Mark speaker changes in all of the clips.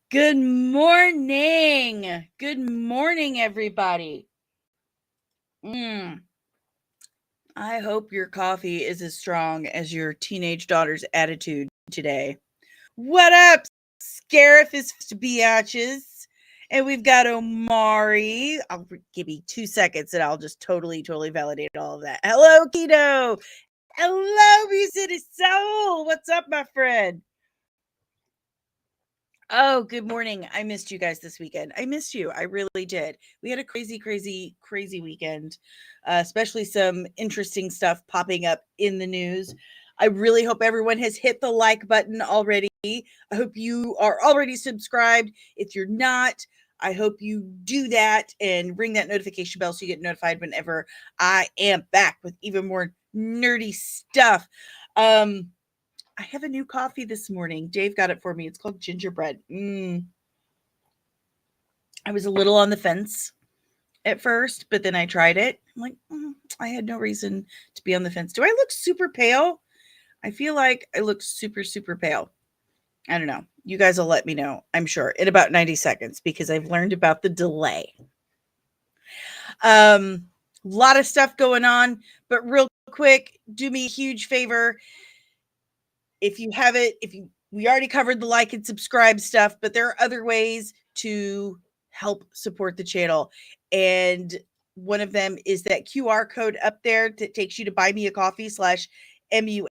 Speaker 1: Good morning. Good morning, everybody. I hope your coffee is as strong as your teenage daughter's attitude today. What up, Scariffus biatches? And we've got Omari. I'll give you 2 seconds and I'll just totally validate all of that. Hello, Keto. Hello, City Soul. What's up, my friend? Oh, good morning. I missed you guys this weekend. I missed you. I really did. We had a crazy weekend, especially some interesting stuff popping up in the news. I really hope everyone has hit the like button already. I hope you are already subscribed. If you're not, I hope you do that and ring that notification bell so you get notified whenever I am back with even more nerdy stuff. I have a new coffee this morning. Dave got it for me. It's called gingerbread. I was a little on the fence at first, but then I tried it. I'm like, I had no reason to be on the fence. Do I look super pale? I feel like I look super pale. I don't know. You guys will let me know, I'm sure, in about 90 seconds because I've learned about the delay. A lot of stuff going on, but real quick, do me a huge favor. If you have it, we already covered the like and subscribe stuff, but there are other ways to help support the channel. And one of them is that QR code up there that takes you to buy me a coffee /MUA.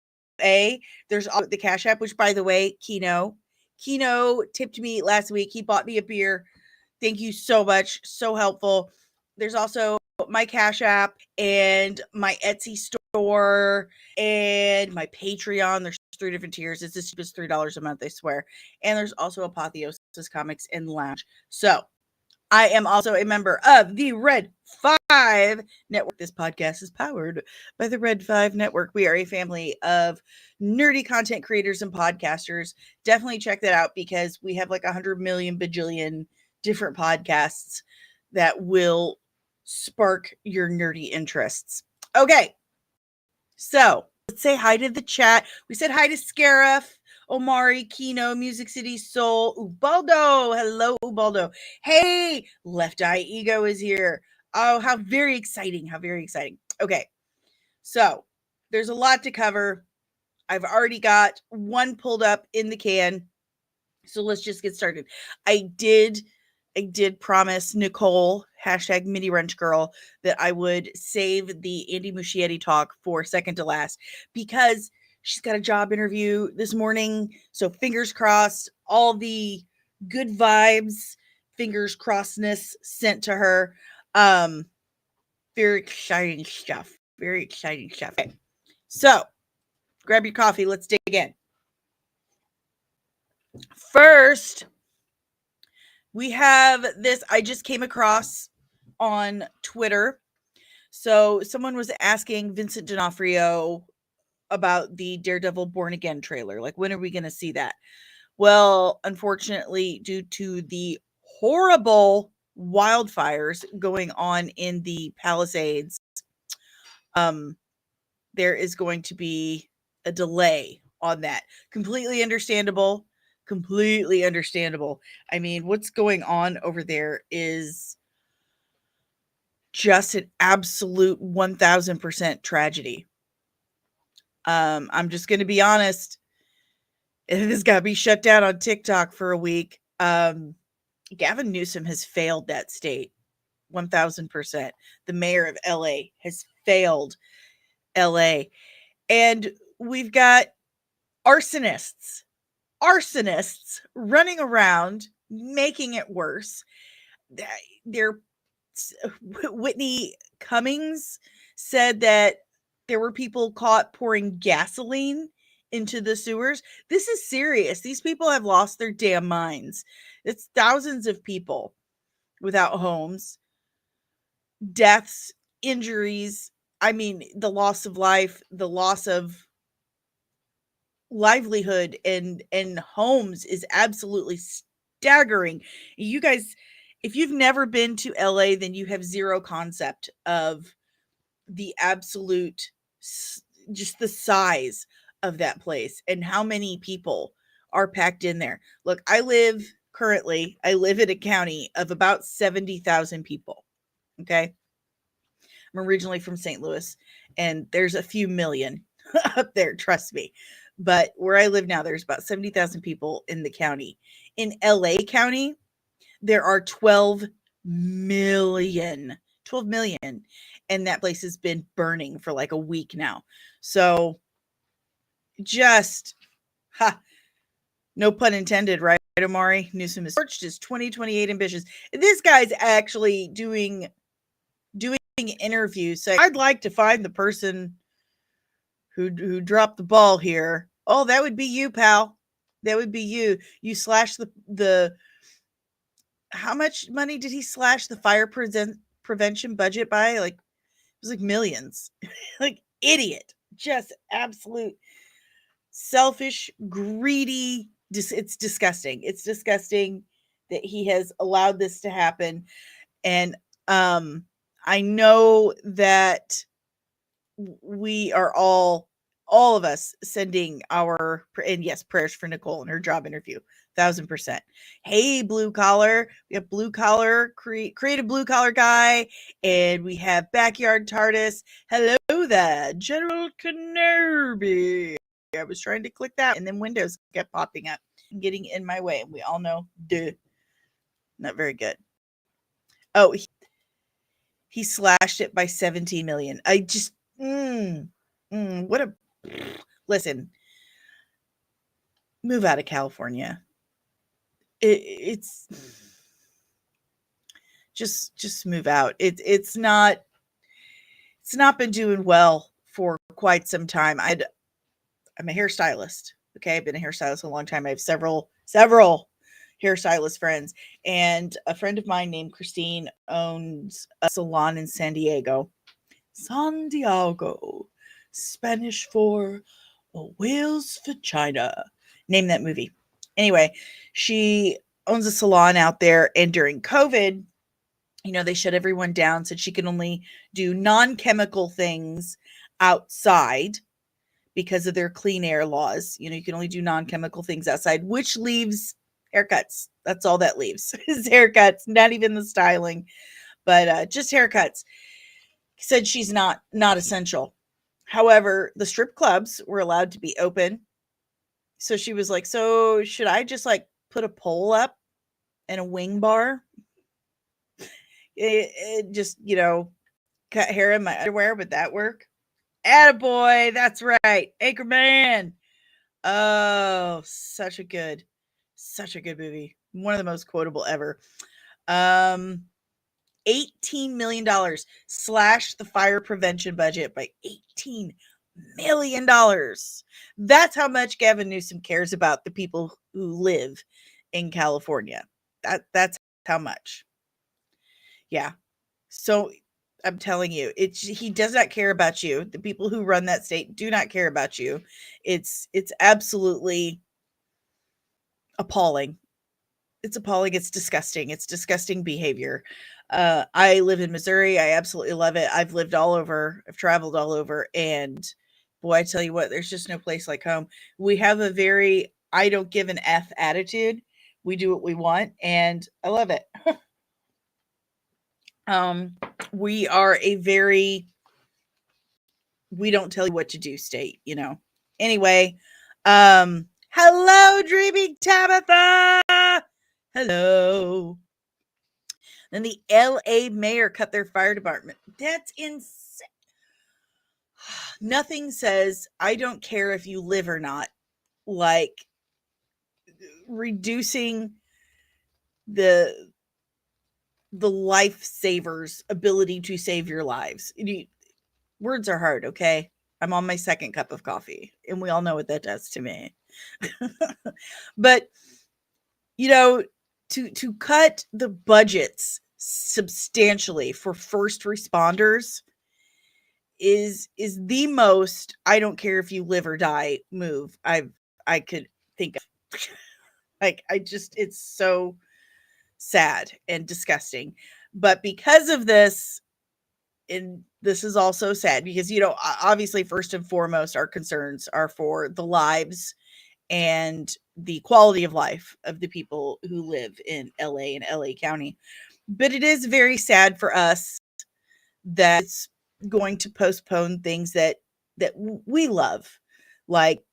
Speaker 1: There's also the Cash App, which by the way, Kino tipped me last week. He bought me a beer. Thank you so much. So helpful. There's also my Cash App and my Etsy store and my Patreon. There's 3 different tiers. It's as cheap as $3 a month, I swear. And there's also Apotheosis Comics and Lounge. So I am also a member of the Red 5 Network. This podcast is powered by the Red 5 Network. We are a family of nerdy content creators and podcasters. Definitely check that out because we have like 100 million bajillion different podcasts that will spark your nerdy interests. Okay, so let's say hi to the chat. We said hi to Scariff, Omari, Kino, Music City Soul, Ubaldo. Hello, Ubaldo. Hey, Left Eye Ego is here. Oh, how very exciting. How very exciting. Okay, so there's a lot to cover. I've already got one pulled up in the can. So let's just get started. I did promise Nicole, #Mini Wrench Girl, that I would save the Andy Muschietti talk for second to last because she's got a job interview this morning. So fingers crossed, all the good vibes, fingers crossedness sent to her. Very exciting stuff. Very exciting stuff. Okay. So grab your coffee. Let's dig in. First, we have this I just came across on Twitter. So someone was asking Vincent D'Onofrio about the Daredevil Born Again trailer. Like, when are we going to see that? Well, unfortunately, due to the horrible wildfires going on in the Palisades, there is going to be a delay on that. Completely understandable. I mean, what's going on over there is just an absolute 1000% tragedy. I'm just going to be honest. It has got to be shut down on TikTok for a week. Gavin Newsom has failed that state 1000%. The mayor of LA has failed LA. And we've got arsonists running around making it worse. They're Whitney Cummings said that there were people caught pouring gasoline into the sewers. This is serious. These people have lost their damn minds. It's thousands of people without homes, deaths, injuries. I mean, the loss of life, the loss of livelihood and homes is absolutely staggering. You guys, if you've never been to LA, then you have zero concept of the absolute just the size of that place and how many people are packed in there. Look, I live currently, I live in a county of about 70,000 people. Okay. I'm originally from St. Louis, and there's a few million up there, trust me. But where I live now, there's about 70,000 people in the county. In LA County, there are 12 million. 12 million. And that place has been burning for like a week now. So just, ha, no pun intended, right, Amari? Newsom is torched his 2028 ambitions. This guy's actually doing interviews. So I'd like to find the person who dropped the ball here. Oh, that would be you, pal. That would be you. You slash the how much money did he slash the fire prevention budget by? Like, it was like millions. Like, idiot. Just absolute selfish, greedy. It's disgusting. It's disgusting that he has allowed this to happen. And I know that we are all of us sending our, and yes, prayers for Nicole and her job interview. 1,000%. Hey, blue collar. We have blue collar, creative blue collar guy, and we have backyard TARDIS. Hello there, General Kenobi. I was trying to click that, and then Windows kept popping up and getting in my way. And we all know, duh, not very good. Oh, he slashed it by 17 million. I just, what a, listen, move out of California. It's just move out. It's not been doing well for quite some time. I'm a hairstylist. Okay. I've been a hairstylist a long time. I have several hairstylist friends, and a friend of mine named Christine owns a salon in San Diego, Spanish for a whale's vagina. Name that movie. Anyway, she owns a salon out there, and during COVID, they shut everyone down, said she can only do non-chemical things outside because of their clean air laws. You can only do non-chemical things outside, which leaves haircuts. That's all that leaves is haircuts, not even the styling, but just haircuts. Said she's not essential. However, the strip clubs were allowed to be open. So she was like, so should I just like put a pole up and a wing bar? It just, cut hair in my underwear. Would that work? Attaboy. That's right. Anchorman. Oh, such a good movie. One of the most quotable ever. $18 million slash the fire prevention budget by $18 million. That's how much Gavin Newsom cares about the people who live in California. That's how much. Yeah. So I'm telling you, he does not care about you. The people who run that state do not care about you. It's absolutely appalling. It's appalling. It's disgusting. It's disgusting behavior. I live in Missouri. I absolutely love it. I've lived all over. I've traveled all over. And boy, I tell you what, there's just no place like home. We have a very, I don't give an F attitude. We do what we want. And I love it. We are a very, we don't tell you what to do state, Anyway, hello, Dreaming Tabitha. Hello. Then the LA mayor cut their fire department. That's insane. Nothing says, I don't care if you live or not, like reducing the lifesaver's ability to save your lives. Words are hard, okay? I'm on my second cup of coffee, and we all know what that does to me. But, to cut the budgets substantially for first responders is the most, I don't care if you live or die move I could think of. Like, it's so sad and disgusting. But because of this, and this is also sad because, obviously first and foremost, our concerns are for the lives and the quality of life of the people who live in LA and LA County. But it is very sad for us that it's going to postpone things that we love, like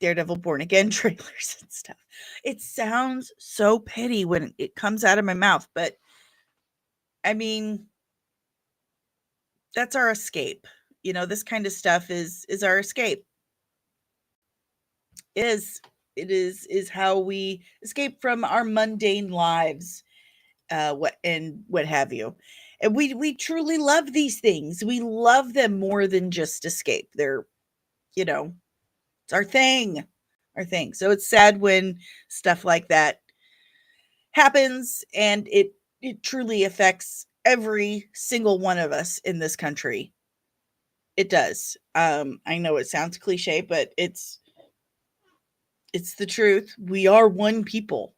Speaker 1: Daredevil Born Again trailers and stuff. It sounds so petty when it comes out of my mouth, but I mean, that's our escape. This kind of stuff is our escape. It is how we escape from our mundane lives, what have you. And we truly love these things. We love them more than just escape. They're, it's our thing. Our thing. So it's sad when stuff like that happens, and it truly affects every single one of us in this country. It does. I know it sounds cliche, but it's the truth. We are one people.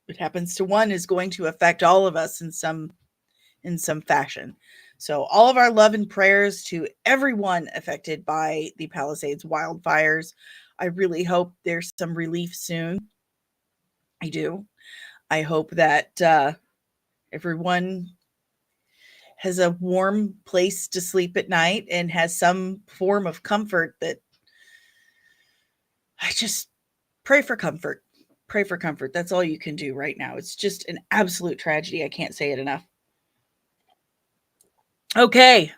Speaker 1: What happens to one is going to affect all of us in some fashion. So all of our love and prayers to everyone affected by the Palisades wildfires. I really hope there's some relief soon. I do. I hope that everyone has a warm place to sleep at night and has some form of comfort. That I just pray for comfort. Pray for comfort. That's all you can do right now. It's just an absolute tragedy. I can't say it enough. Okay.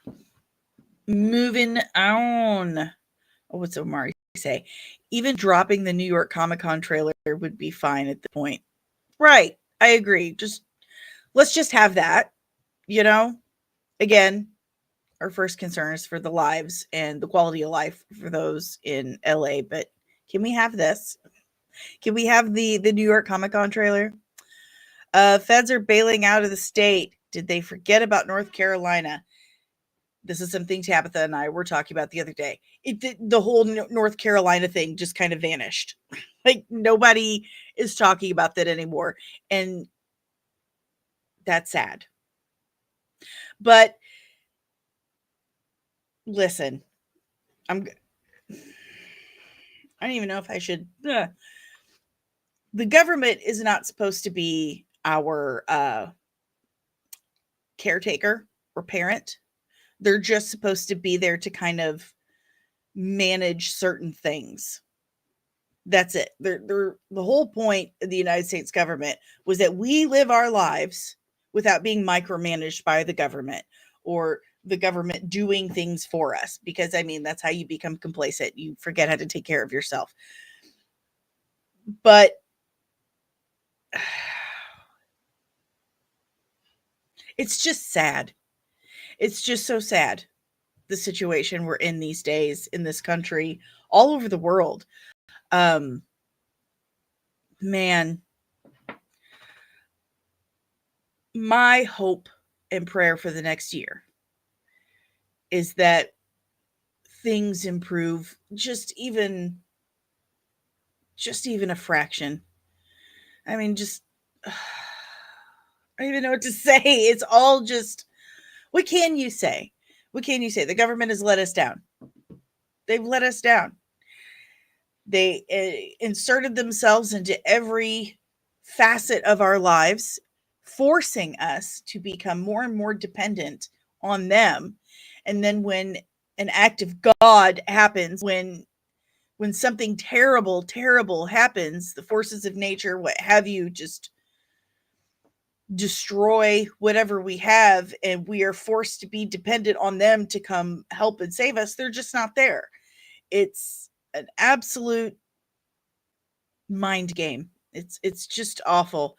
Speaker 1: Moving on. Oh, what's Omari say? Even dropping the New York Comic Con trailer would be fine at the point. Right. I agree. Let's just have that. Again, our first concern is for the lives and the quality of life for those in LA. But can we have this? Can we have the New York Comic Con trailer? Feds are bailing out of the state. Did they forget about North Carolina? This is something Tabitha and I were talking about the other day. The whole North Carolina thing just kind of vanished. Like, nobody is talking about that anymore. And that's sad. But listen, I don't even know if I should. The government is not supposed to be our caretaker or parent. They're just supposed to be there to kind of manage certain things. That's it. The whole point of the United States government was that we live our lives without being micromanaged by the government or the government doing things for us. Because, I mean, that's how you become complacent. You forget how to take care of yourself. But it's just sad. It's just so sad, the situation we're in these days in this country, all over the world. Man, my hope and prayer for the next year is that things improve just even a fraction. I mean, just I don't even know what to say. It's all just, what can you say? What can you say? The government has let us down. They've let us down. They inserted themselves into every facet of our lives, forcing us to become more and more dependent on them. And then when an act of God happens, when something terrible happens, the forces of nature, what have you, just destroy whatever we have, and we are forced to be dependent on them to come help and save us, they're just not there. It's an absolute mind game. It's just awful.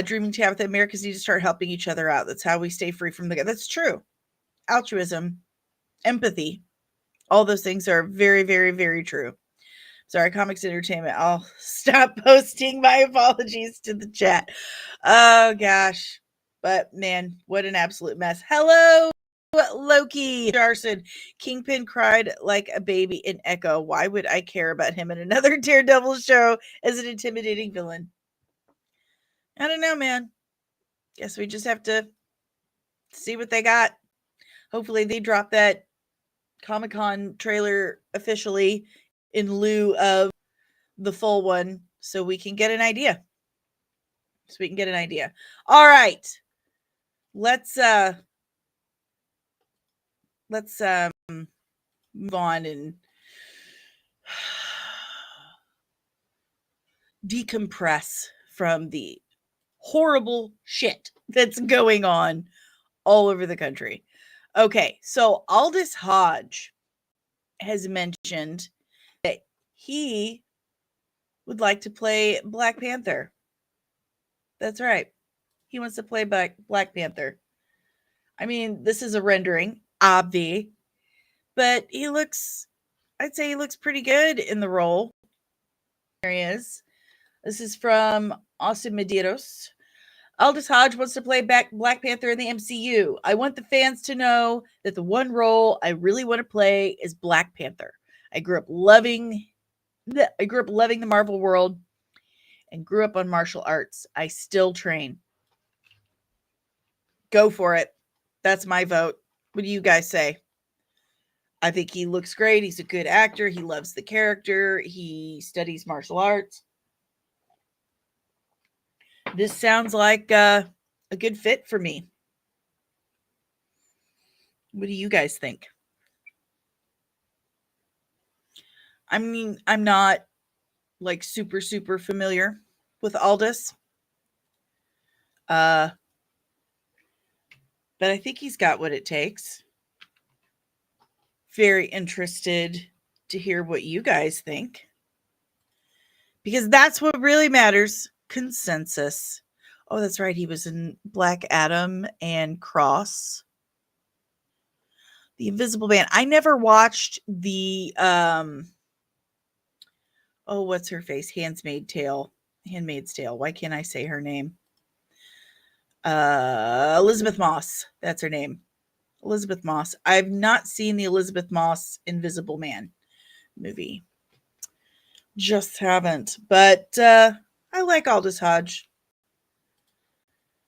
Speaker 1: Dreaming Tabitha, Americans need to start helping each other out. That's how we stay free from the. That's true. Altruism, empathy, all those things are very, very, very true. Sorry, Comics Entertainment. I'll stop posting my apologies to the chat. Oh gosh. But man, what an absolute mess. Hello, Loki. Darson. Kingpin cried like a baby in Echo. Why would I care about him in another Daredevil show as an intimidating villain? I don't know, man. Guess we just have to see what they got. Hopefully they drop that Comic-Con trailer officially in lieu of the full one so we can get an idea. All right. Let's move on and decompress from the horrible shit that's going on all over the country. Okay, so Aldis Hodge has mentioned that he would like to play Black Panther. That's right. He wants to play Black Panther. I mean, this is a rendering, obvi, but I'd say he looks pretty good in the role. There he is. This is from Austin Medeiros. Aldis Hodge wants to play Black Panther in the MCU. I want the fans to know that the one role I really want to play is Black Panther. I grew up loving the Marvel world and grew up on martial arts. I still train. Go for it. That's my vote. What do you guys say? I think he looks great. He's a good actor. He loves the character. He studies martial arts. This sounds like a good fit for me. What do you guys think? I mean, I'm not like super familiar with Aldis. But I think he's got what it takes. Very interested to hear what you guys think. Because that's what really matters. Consensus. Oh, that's right. He was in Black Adam and Cross. The Invisible Man. I never watched the what's her face? Handmaid's Tale. Why can't I say her name? Elizabeth Moss. That's her name. Elizabeth Moss. I've not seen the Elizabeth Moss Invisible Man movie. Just haven't. But I like Aldis Hodge.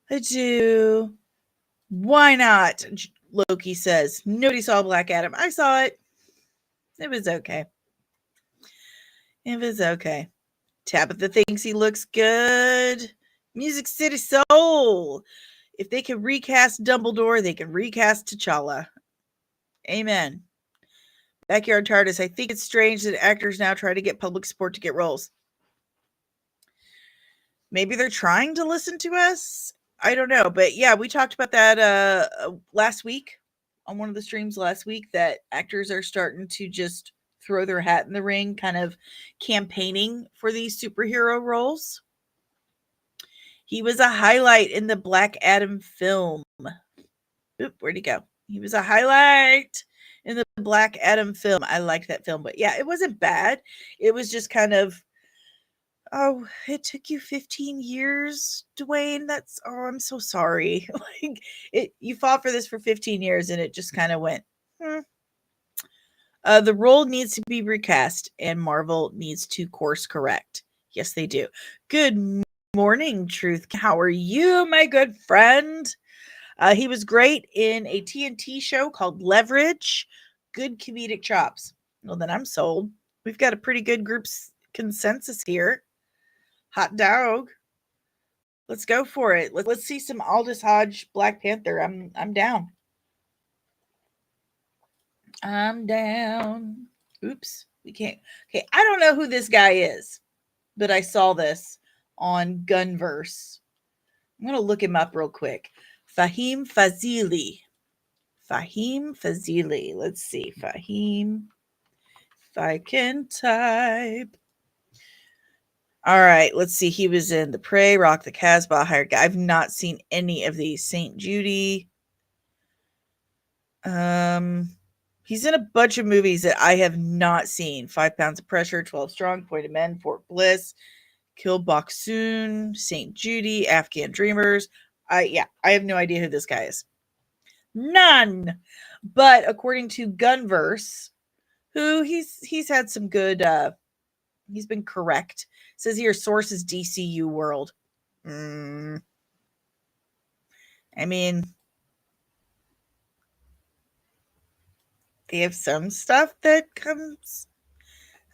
Speaker 1: I do. Why not? Loki says. Nobody saw Black Adam. I saw it. It was okay. Tabitha thinks he looks good. Music City Soul. If they can recast Dumbledore, they can recast T'Challa. Amen. Backyard TARDIS. I think it's strange that actors now try to get public support to get roles. Maybe they're trying to listen to us. I don't know. But yeah, we talked about that last week on one of the streams last week, that actors are starting to just throw their hat in the ring, kind of campaigning for these superhero roles. He was a highlight in the Black Adam film. Oop, where'd he go? He was a highlight in the Black Adam film. I liked that film, but yeah, it wasn't bad. It was just kind of, oh, it took you 15 years, Dwayne. I'm so sorry. You fought for this for 15 years and it just kind of went, The role needs to be recast and Marvel needs to course correct. Yes, they do. Good morning, Truth. How are you, my good friend? He was great in a TNT show called Leverage. Good comedic chops. Well, then I'm sold. We've got a pretty good group's consensus here. Hot dog. Let's go for it. Let's see some Aldis Hodge Black Panther. I'm down. I'm down. Oops. We can't. Okay, I don't know who this guy is, but I saw this on Gunverse. I'm going to look him up real quick. Fahim Fazili. Let's see. Fahim. If I can type. All right. Let's see. He was in The Prey, Rock the Casbah, Hired Guy. I've not seen any of these. St. Judy. He's in a bunch of movies that I have not seen. 5 Pounds of Pressure, 12 Strong, Point of Men, Fort Bliss, Kill Boksoon, St. Judy, Afghan Dreamers. I have no idea who this guy is. None. But according to Gunverse, who he's had some good he's been correct. Says here source is DCU World. I mean, they have some stuff that comes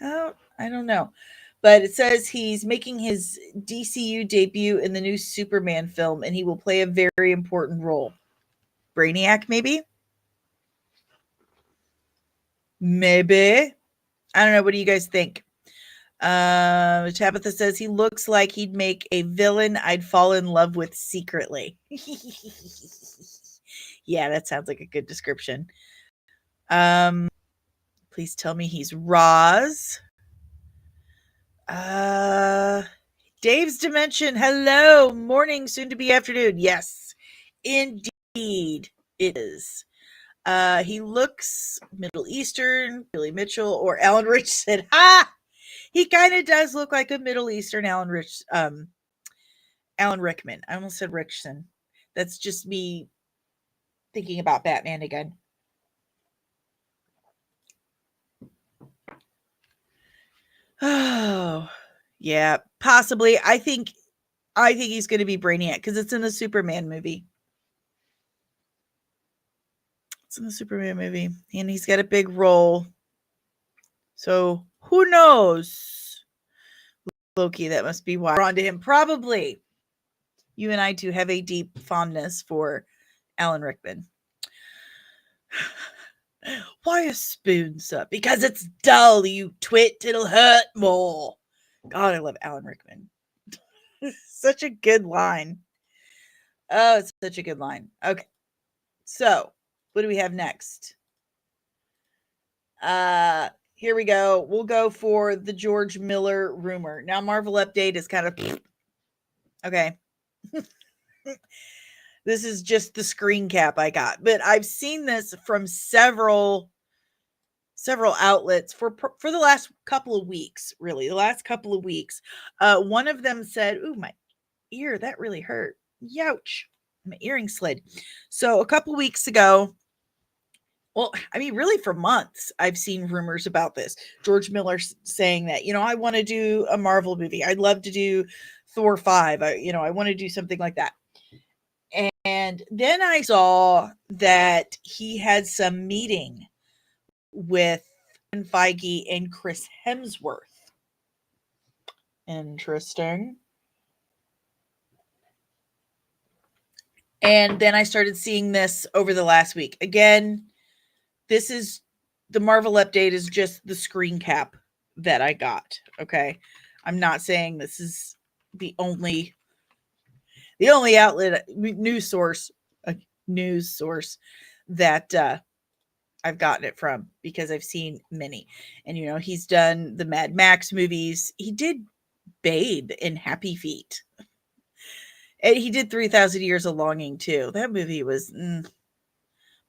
Speaker 1: out. I don't know. But it says he's making his DCU debut in the new Superman film, and he will play a very important role. Brainiac, maybe? Maybe. I don't know. What do you guys think? Tabitha says he looks like he'd make a villain I'd fall in love with secretly. Yeah, that sounds like a good description. Please tell me he's Roz. Dave's Dimension. Hello. Morning, soon to be afternoon. Yes, indeed it is. He looks Middle Eastern, Billy Mitchell, or Alan Rich said, ha! He kind of does look like a Middle Eastern Alan Rickman. I almost said Richson. That's just me thinking about Batman again. Oh, yeah, possibly. I think he's going to be Brainiac because it's in the Superman movie. It's in the Superman movie, and he's got a big role. So who knows? Loki, that must be why we're on to him. Probably. You and I too have a deep fondness for Alan Rickman. Why a spoon, sir? Because it's dull, you twit. It'll hurt more. God, I love Alan Rickman. Such a good line. Oh, it's such a good line. Okay. So, what do we have next? Here we go. We'll go for the George Miller rumor. Now, Marvel Update is kind of okay. This is just the screen cap I got, but I've seen this from several outlets for the last couple of weeks. Really, the last couple of weeks. One of them said, "Ooh, my ear, that really hurt. Youch, my earring slid." So a couple of weeks ago, well, I mean, really for months, I've seen rumors about this. George Miller saying that, I want to do a Marvel movie. I'd love to do Thor 5. I want to do something like that. And then I saw that he had some meeting with Feige and Chris Hemsworth. Interesting. And then I started seeing this over the last week. Again, this is the Marvel Update is just the screen cap that I got. Okay. I'm not saying this is the only outlet, news source that I've gotten it from, because I've seen many. And he's done the Mad Max movies. He did Babe in Happy Feet. And he did 3,000 Years of Longing too. That movie was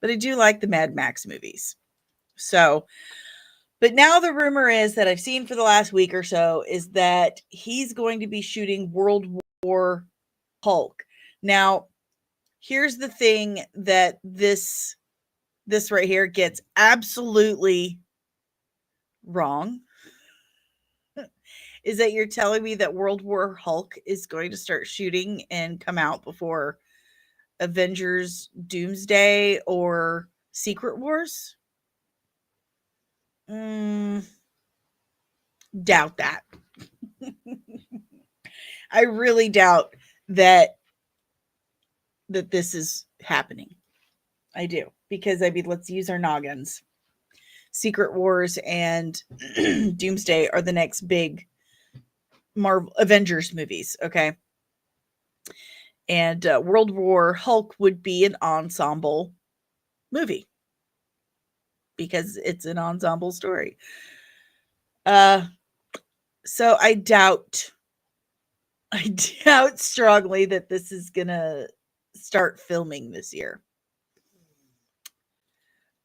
Speaker 1: but I do like the Mad Max movies. So, but now the rumor is that I've seen for the last week or so is that he's going to be shooting World War Hulk. Now, here's the thing that this right here gets absolutely wrong, is that you're telling me that World War Hulk is going to start shooting and come out before Avengers Doomsday or Secret Wars? Doubt that. I really doubt that this is happening. I do. Because, let's use our noggins. Secret Wars and Doomsday are the next big Marvel Avengers movies, okay? And World War Hulk would be an ensemble movie because it's an ensemble story. So I doubt strongly that this is gonna start filming this year.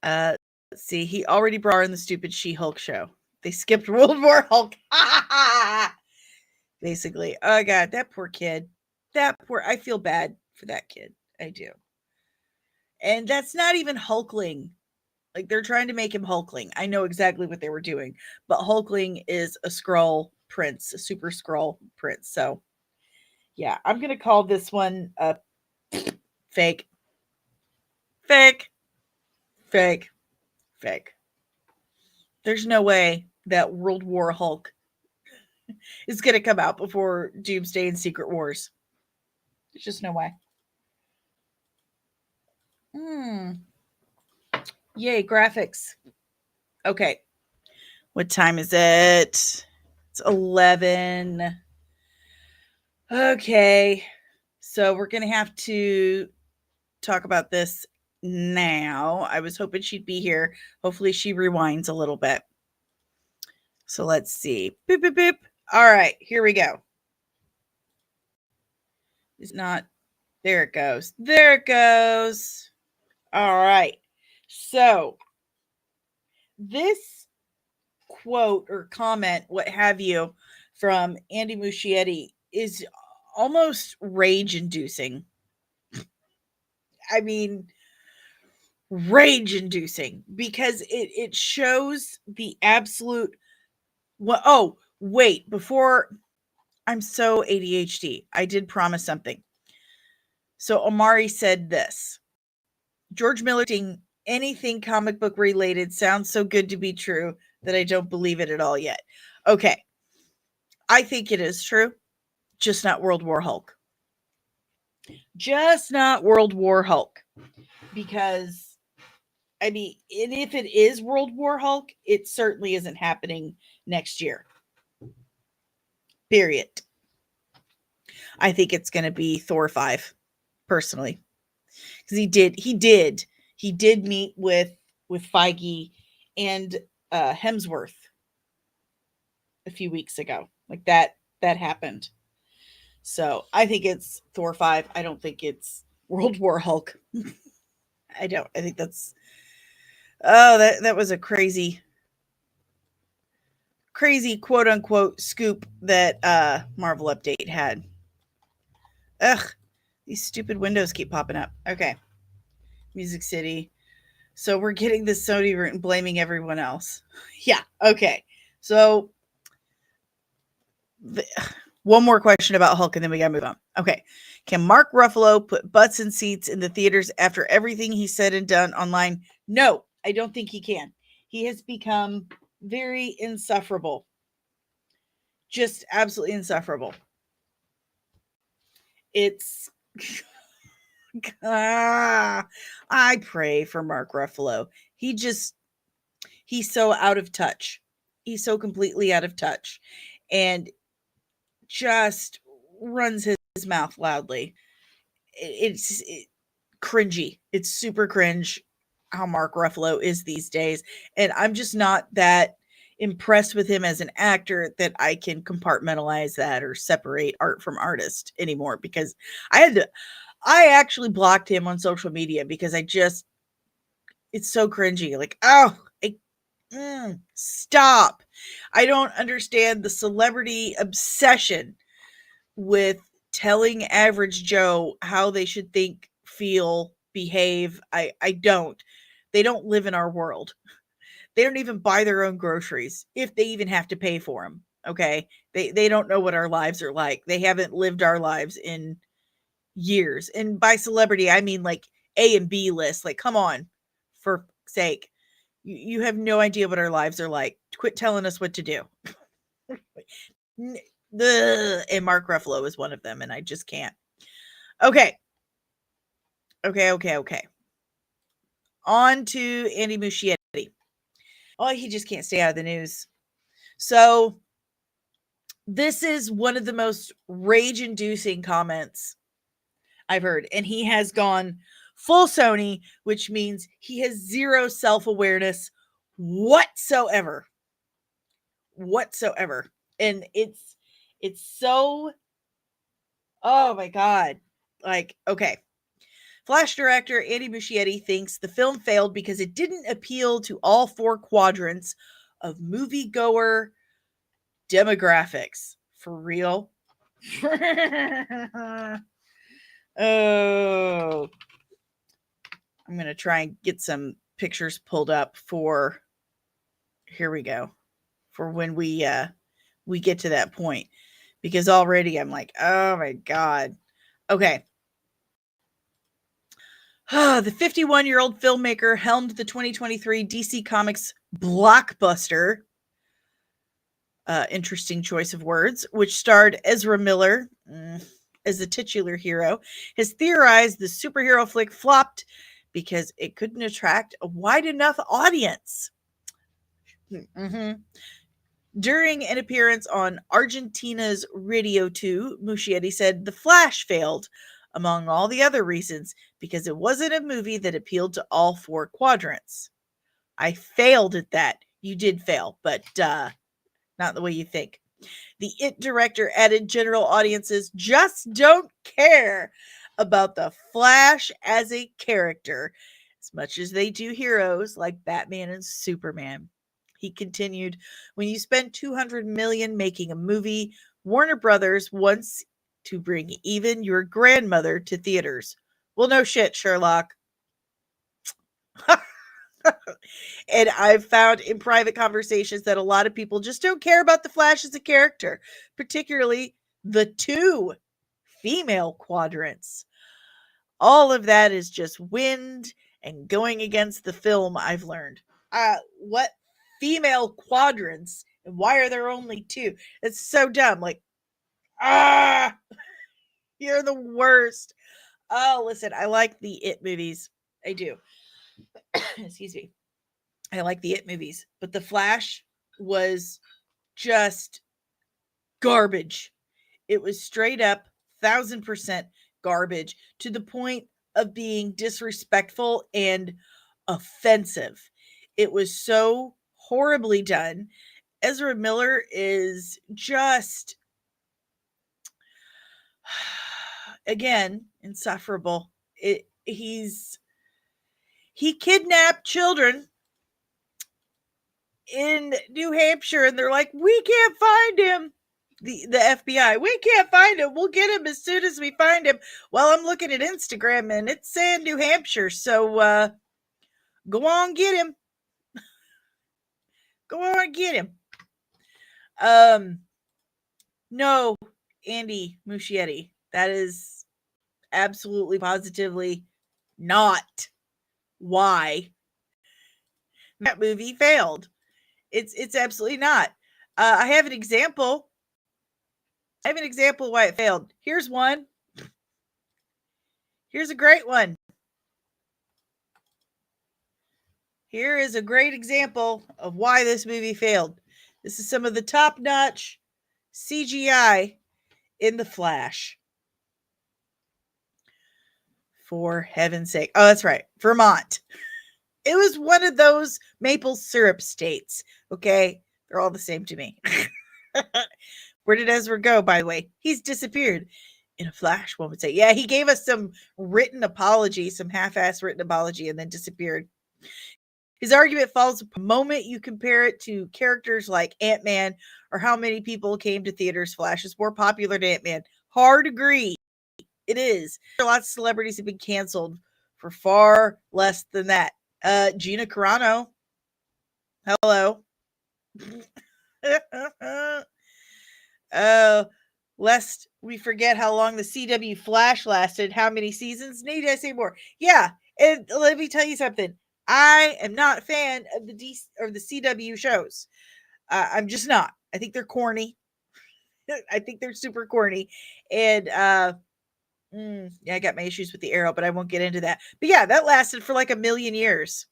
Speaker 1: Let's see. He already brought her in the stupid She-Hulk show. They skipped World War Hulk. Basically. Oh God, that poor kid. I feel bad for that kid. I do. And that's not even Hulkling. Like, they're trying to make him Hulkling. I know exactly what they were doing. But Hulkling is a Skrull prince, a super Skrull prince. So, yeah, I'm going to call this one a fake. Fake. Fake. Fake. There's no way that World War Hulk is going to come out before Doomsday and Secret Wars. There's just no way. Yay, graphics. Okay. What time is it? It's 11. Okay. So we're going to have to talk about this now. I was hoping she'd be here. Hopefully she rewinds a little bit. So let's see. Boop, boop, boop. All right, here we go. It's not. There it goes. There it goes. All right. So this quote or comment, what have you, from Andy Muschietti is almost rage inducing. I mean, rage inducing because it shows the absolute. Well, oh, wait, before I'm so ADHD, I did promise something. So Omari said this. George Miller saying anything comic book related sounds so good to be true that I don't believe it at all yet. Okay. I think it is true. Just not World War Hulk. Just not World War Hulk. Because, I mean, and if it is World War Hulk, it certainly isn't happening next year. Period. I think it's going to be Thor 5, personally. Because he did meet with Feige and Hemsworth a few weeks ago. Like that happened. So I think it's Thor 5. I don't think it's World War Hulk. I don't. I think that's that was a crazy quote unquote scoop that Marvel Update had. Ugh, these stupid windows keep popping up. Okay. Music City. So we're getting this Sony route and blaming everyone else. Yeah. Okay. So one more question about Hulk and then we got to move on. Okay. Can Mark Ruffalo put butts in seats in the theaters after everything he said and done online? No, I don't think he can. He has become very insufferable. Just absolutely insufferable. It's I pray for Mark Ruffalo. He's so out of touch. He's so completely out of touch and just runs his mouth loudly. It's cringy. It's super cringe how Mark Ruffalo is these days. And I'm just not that impressed with him as an actor that I can compartmentalize that or separate art from artist anymore because I actually blocked him on social media because it's so cringy. Like, stop. I don't understand the celebrity obsession with telling average Joe how they should think, feel, behave. I don't. They don't live in our world. They don't even buy their own groceries if they even have to pay for them. Okay. They don't know what our lives are like. They haven't lived our lives in years. And by celebrity, I mean like A and B list. Like, come on, for sake. You have no idea what our lives are like. Quit telling us what to do. And Mark Ruffalo is one of them, and I just can't. Okay. On to Andy Muschietti. Oh, he just can't stay out of the news. So this is one of the most rage-inducing comments I've heard, and he has gone full Sony, which means he has zero self-awareness whatsoever. And it's so, oh my God. Like, okay. Flash director Andy Muschietti thinks the film failed because it didn't appeal to all four quadrants of moviegoer demographics. For real? Oh. I'm going to try and get some pictures pulled up for, here we go, for when we get to that point. Because already I'm like, oh my God. Okay. The 51-year-old filmmaker helmed the 2023 DC Comics blockbuster interesting choice of words, which starred Ezra Miller as the titular hero, has theorized the superhero flick flopped because it couldn't attract a wide enough audience. Mm-hmm. During an appearance on Argentina's Radio 2, Muschietti said The Flash failed, among all the other reasons, because it wasn't a movie that appealed to all four quadrants. I failed at that. You did fail, but not the way you think. The It director added general audiences just don't care about the Flash as a character as much as they do heroes like Batman and Superman. He continued, when you spend $200 million making a movie, Warner Brothers wants to bring even your grandmother to theaters. Well, no shit, Sherlock. And I've found in private conversations that a lot of people just don't care about the Flash as a character, particularly the two female quadrants. All of that is just wind and going against the film, I've learned. What female quadrants and why are there only two? It's so dumb. Like, you're the worst. Oh, listen, I like the It movies. I do. Excuse me. I like the It movies, but The Flash was just garbage. It was straight up 1000% garbage to the point of being disrespectful and offensive. It was so horribly done. Ezra Miller is just, again, insufferable. He kidnapped children in New Hampshire, and they're like, we can't find him. The FBI, we can't find him. We'll get him as soon as we find him. Well, I'm looking at Instagram and it's saying New Hampshire, so go on, get him. Go on, get him. No, Andy Muschietti, that is absolutely positively not why that movie failed. It's absolutely not. I have an example. Why it failed. Here's one. Here's a great one. Here is a great example of why this movie failed. This is some of the top-notch CGI in The Flash. For heaven's sake. Oh, that's right. Vermont. It was one of those maple syrup states. Okay? They're all the same to me. Where did Ezra go, by the way? He's disappeared. In a flash, one would say. Yeah, he gave us some written apology, some half-assed written apology, and then disappeared. His argument falls the moment you compare it to characters like Ant-Man or how many people came to theaters. Flash is more popular than Ant-Man. Hard agree. It is. Lots of celebrities have been canceled for far less than that. Gina Carano. Hello. Lest we forget how long the CW Flash lasted. How many seasons? Need I say more? Yeah, and let me tell you something. I am not a fan of the CW shows. I'm just not. I think they're corny. I think they're super corny. And yeah, I got my issues with the Arrow, but I won't get into that. But yeah, that lasted for like 1,000,000 years.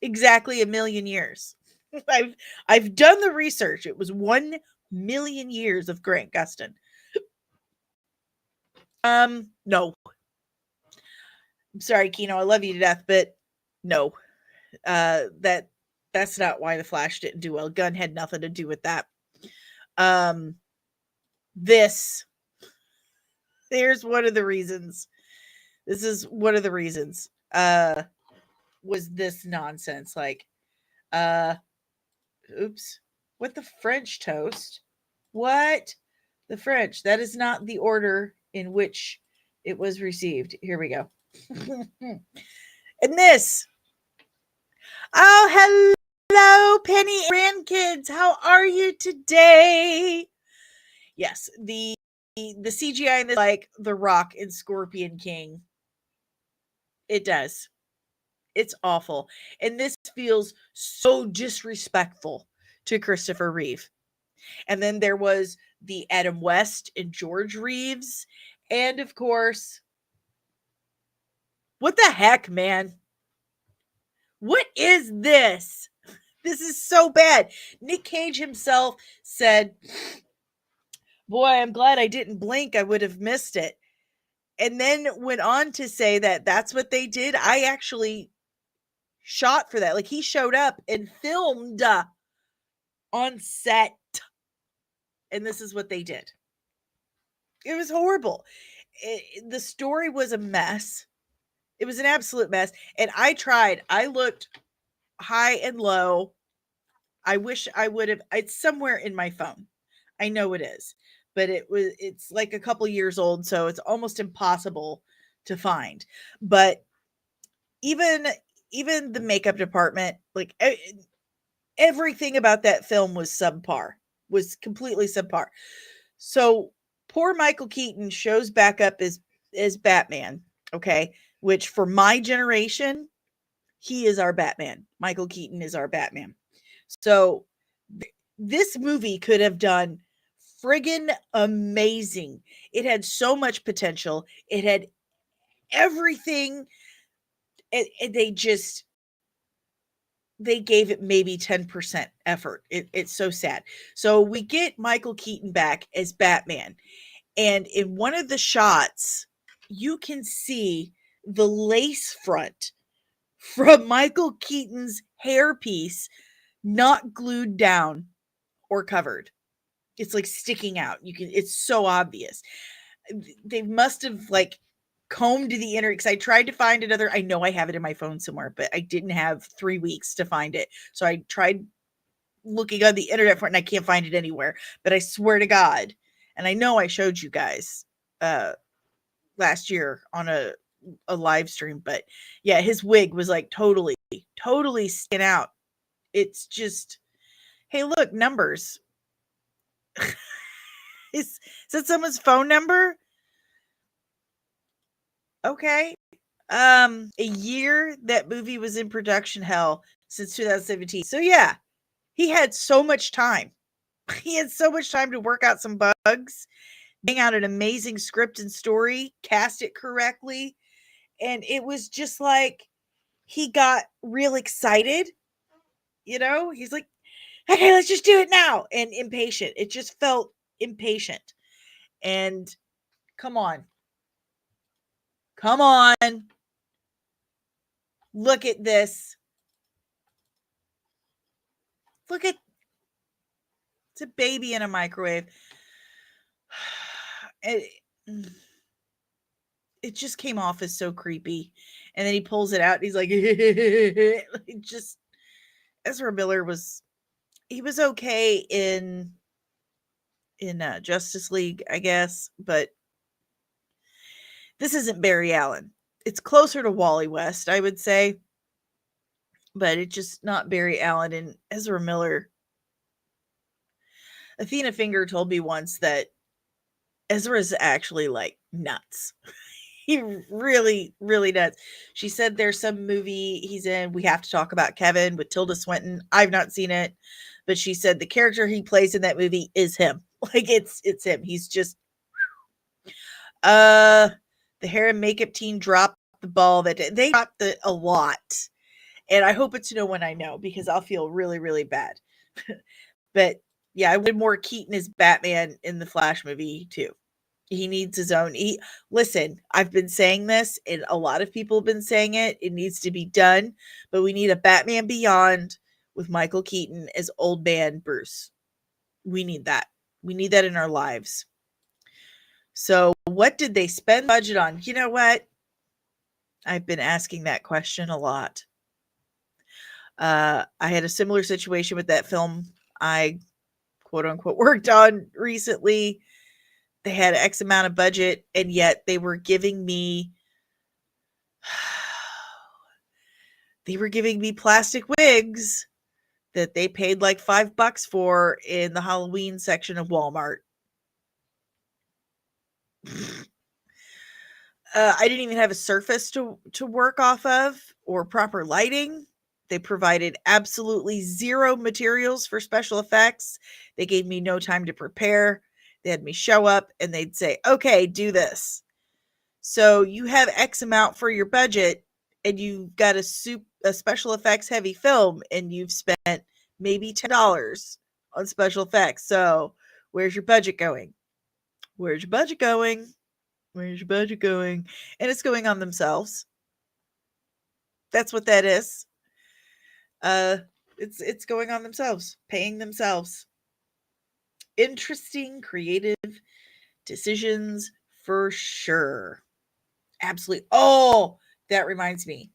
Speaker 1: Exactly 1,000,000 years. I've done the research. It was 1,000,000 years of Grant Gustin. No. I'm sorry, Kino. I love you to death, but no. That's not why the Flash didn't do well. Gunn had nothing to do with that. There's one of the reasons. This is one of the reasons. Was this nonsense? Like, oops. What the French toast? What? The French. That is not the order in which it was received. Here we go. And this. Oh, hello, Penny grandkids. How are you today? Yes, the CGI in this, like The Rock and Scorpion King. It does. It's awful. And this feels so disrespectful to Christopher Reeve. And then there was the Adam West and George Reeves. And of course, what the heck, man? What is this? This is so bad. Nick Cage himself said, "Boy, I'm glad I didn't blink. I would have missed it." And then went on to say that that's what they did. I actually shot for that. Like, he showed up and filmed on set. And this is what they did. It was horrible. The story was a mess. It was an absolute mess. And I tried. I looked high and low. I wish I would have. It's somewhere in my phone. I know it is. But it's like a couple years old, so it's almost impossible to find. But even the makeup department, like everything about that film was subpar. Was completely subpar. So poor Michael Keaton shows back up as Batman, okay? Which for my generation, he is our Batman. Michael Keaton is our Batman. So this movie could have done friggin' amazing. It had so much potential. It had everything. They gave it maybe 10% effort. It's so sad. So we get Michael Keaton back as Batman. And in one of the shots, you can see the lace front from Michael Keaton's hairpiece not glued down or covered. It's like sticking out. It's so obvious. They must have like combed the internet, because I tried to find another. I know I have it in my phone somewhere, but I didn't have 3 weeks to find it. So I tried looking on the internet for it and I can't find it anywhere. But I swear to God, and I know I showed you guys last year on a live stream, but yeah, his wig was like totally sticking out. It's just, hey, look, numbers. Is that someone's phone number? Okay. A year that movie was in production hell, since 2017. So yeah, he had so much time. He had so much time to work out some bugs, bang out an amazing script and story, cast it correctly. And it was just like he got real excited. He's like, okay, let's just do it now. And impatient. It just felt impatient. And come on. Come on. Look at this. Look at, it's a baby in a microwave. It just came off as so creepy. And then he pulls it out and he's like, it just, Ezra Miller he was okay in Justice League, I guess, but this isn't Barry Allen. It's closer to Wally West, I would say, but it's just not Barry Allen. And Ezra Miller. Athena Finger told me once that Ezra's actually like nuts. He really, really does. She said there's some movie he's in. We have to talk about Kevin with Tilda Swinton. I've not seen it, but she said the character he plays in that movie is him. Like it's him. He's just the hair and makeup team dropped the ball that they dropped a lot. And I hope it's no one I know, because I'll feel really, really bad. But yeah, I wanted more Keaton as Batman in the Flash movie too. He needs his own. Listen, I've been saying this, and a lot of people have been saying it. It needs to be done, but we need a Batman Beyond with Michael Keaton as old man Bruce. We need that. We need that in our lives. So, what did they spend budget on? You know what? I've been asking that question a lot. I had a similar situation with that film I quote unquote worked on recently. They had X amount of budget, and yet they were giving me plastic wigs that they paid like $5 for in the Halloween section of Walmart. I didn't even have a surface to work off of or proper lighting. They provided absolutely zero materials for special effects. They gave me no time to prepare. They had me show up and they'd say, okay, do this. So you have X amount for your budget and you've got a special effects heavy film and you've spent maybe $10 on special effects. So where's your budget going? Where's your budget going? Where's your budget going? And it's going on themselves. That's what that is. It's going on themselves, paying themselves. Interesting, creative decisions for sure. Absolutely. Oh, that reminds me.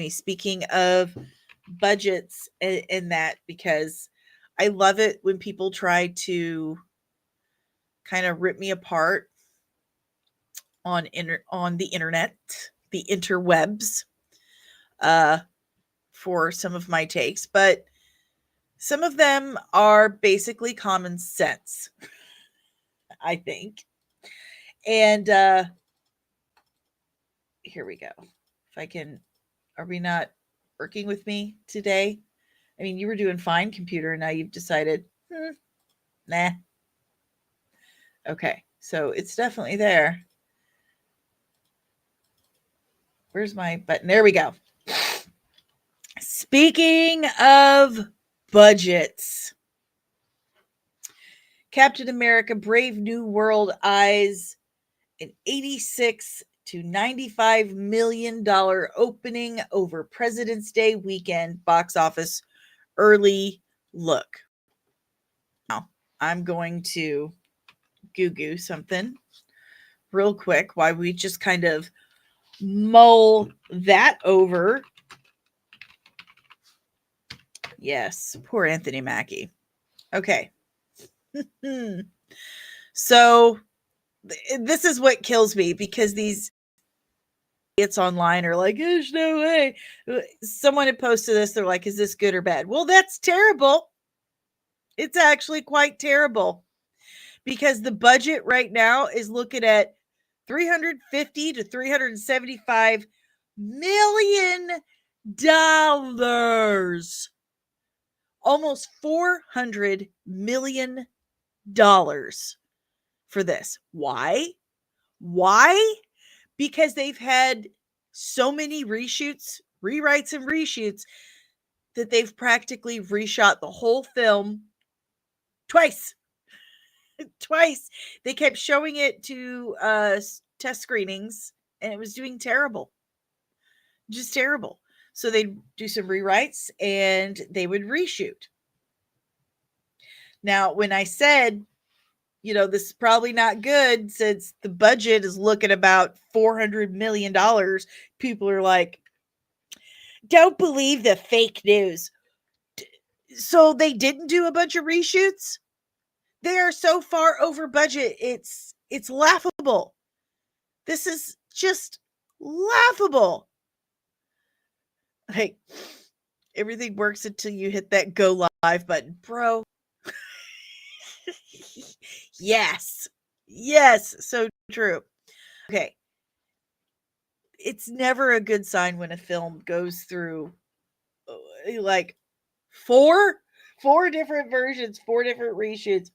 Speaker 1: Speaking of budgets and that, because I love it when people try to kind of rip me apart on the internet, the interwebs, for some of my takes, but some of them are basically common sense, I think. And here we go. If I can, are we not working with me today? I mean, you were doing fine, computer, and now you've decided, nah. Okay, so it's definitely there. Where's my button? There we go. Speaking of budgets, Captain America Brave New World eyes an $86 to $95 million opening over President's Day weekend box office early look. Now, I'm going to goo something real quick while we just kind of mull that over. Yes, poor Anthony Mackie. Okay. So this is what kills me, because these idiots online are like, there's no way. Someone had posted this. They're like, is this good or bad? Well, that's terrible. It's actually quite terrible, because the budget right now is looking at $350 to $375 million. Almost $400 million for this. Why? Because they've had so many reshoots, rewrites, and reshoots that they've practically reshot the whole film twice. They kept showing it to test screenings, and it was doing terrible. Just terrible. So they'd do some rewrites and they would reshoot. Now, when I said, this is probably not good since the budget is looking about $400 million, people are like, don't believe the fake news. So they didn't do a bunch of reshoots? They are so far over budget. It's laughable. This is just laughable. Like, everything works until you hit that go live button, bro. Yes, so true. Okay. It's never a good sign when a film goes through like four different versions, 4 different reshoots.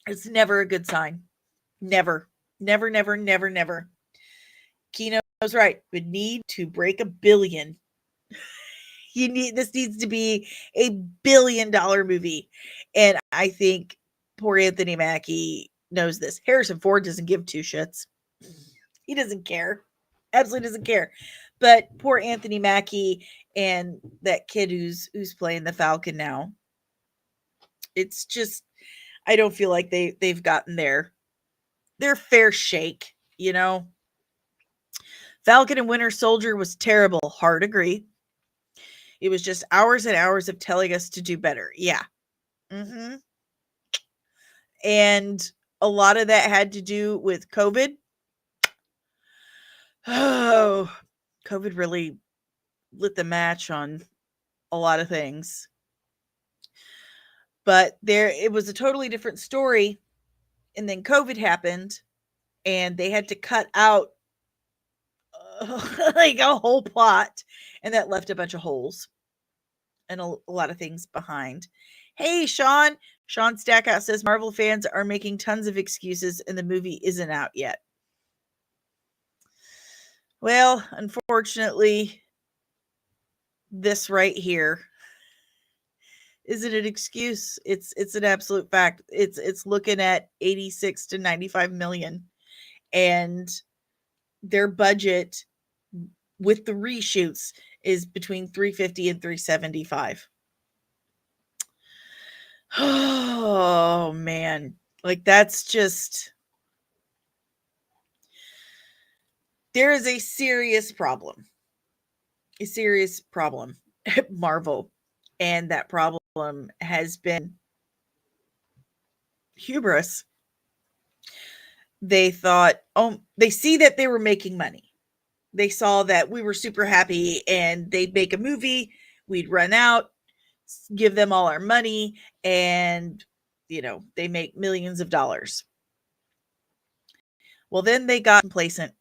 Speaker 1: It's never a good sign. Never. Kino's right. We need to break $1 billion. This needs to be a $1 billion movie. And I think poor Anthony Mackie knows this. Harrison Ford doesn't give 2 shits. He doesn't care. Absolutely doesn't care. But poor Anthony Mackie and that kid who's playing the Falcon now. It's just, I don't feel like they've gotten their fair shake, Falcon and Winter Soldier was terrible. Hard agree. It was just hours and hours of telling us to do better. Yeah. Mm-hmm. And a lot of that had to do with COVID. Oh, COVID really lit the match on a lot of things. But it was a totally different story. And then COVID happened and they had to cut out like a whole plot, and that left a bunch of holes and a lot of things behind. Hey, Sean. Sean Stackhouse says Marvel fans are making tons of excuses and the movie isn't out yet. Well, unfortunately, this right here isn't an excuse. It's an absolute fact. It's looking at 86 to 95 million, and their budget with the reshoots is between 350 and 375. Oh man. Like that's just there is a serious problem. A serious problem at Marvel. And that problem has been hubris. They thought, oh, they see that they were making money. They saw that we were super happy and they'd make a movie, we'd run out, give them all our money, and, they make millions of dollars. Well, then they got complacent.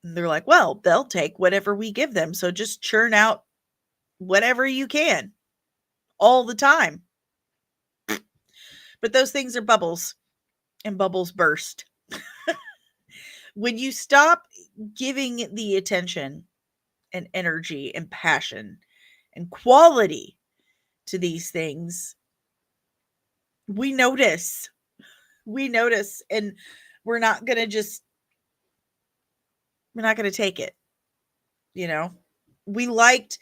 Speaker 1: They're like, well, they'll take whatever we give them. So just churn out whatever you can all the time. But those things are bubbles, and bubbles burst. When you stop giving the attention and energy and passion and quality to these things, we notice. And we're not going to take it. We liked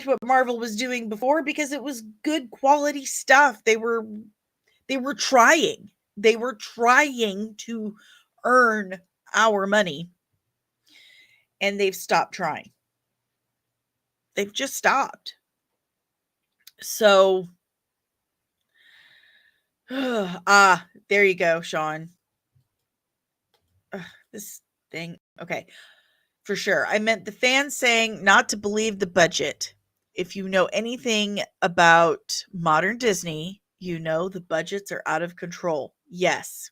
Speaker 1: what Marvel was doing before because it was good quality stuff. They were trying. They were trying to earn our money, and they've stopped trying. They've just stopped. So, there you go, Sean. This thing. Okay. For sure. I meant the fans saying not to believe the budget. If you know anything about modern Disney, you know the budgets are out of control. Yes.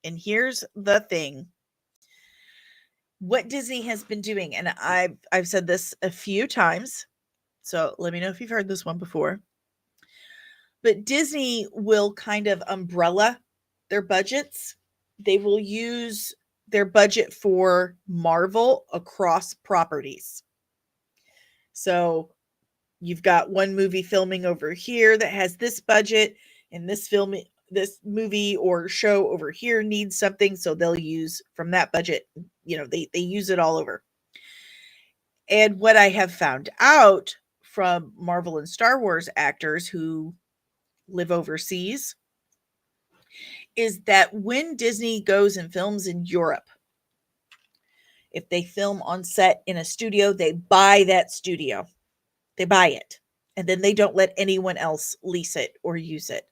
Speaker 1: And here's the thing. What Disney has been doing, and I've said this a few times, so let me know if you've heard this one before. But Disney will kind of umbrella their budgets. They will use their budget for Marvel across properties. So you've got one movie filming over here that has this budget, and this movie or show over here needs something, so they'll use from that budget. They use it all over. And what I have found out from Marvel and Star Wars actors who live overseas is that when Disney goes and films in Europe, if they film on set in a studio, they buy that studio. They buy it. And then they don't let anyone else lease it or use it.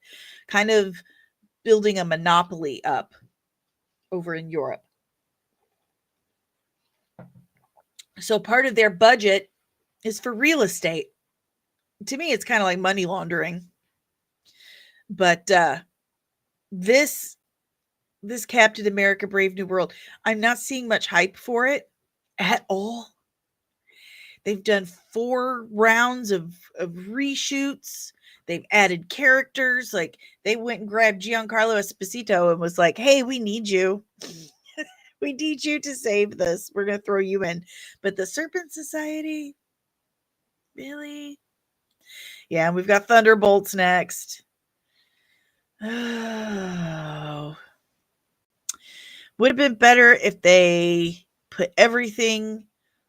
Speaker 1: Kind of building a monopoly up over in Europe. So part of their budget is for real estate. To me, it's kind of like money laundering. But this Captain America Brave New World, I'm not seeing much hype for it at all. They've done 4 rounds of reshoots. They've added characters. Like they went and grabbed Giancarlo Esposito and was like, hey, we need you. We need you to save this. We're going to throw you in. But the Serpent Society? Really? Yeah, we've got Thunderbolts next. Oh. Would have been better if they put everything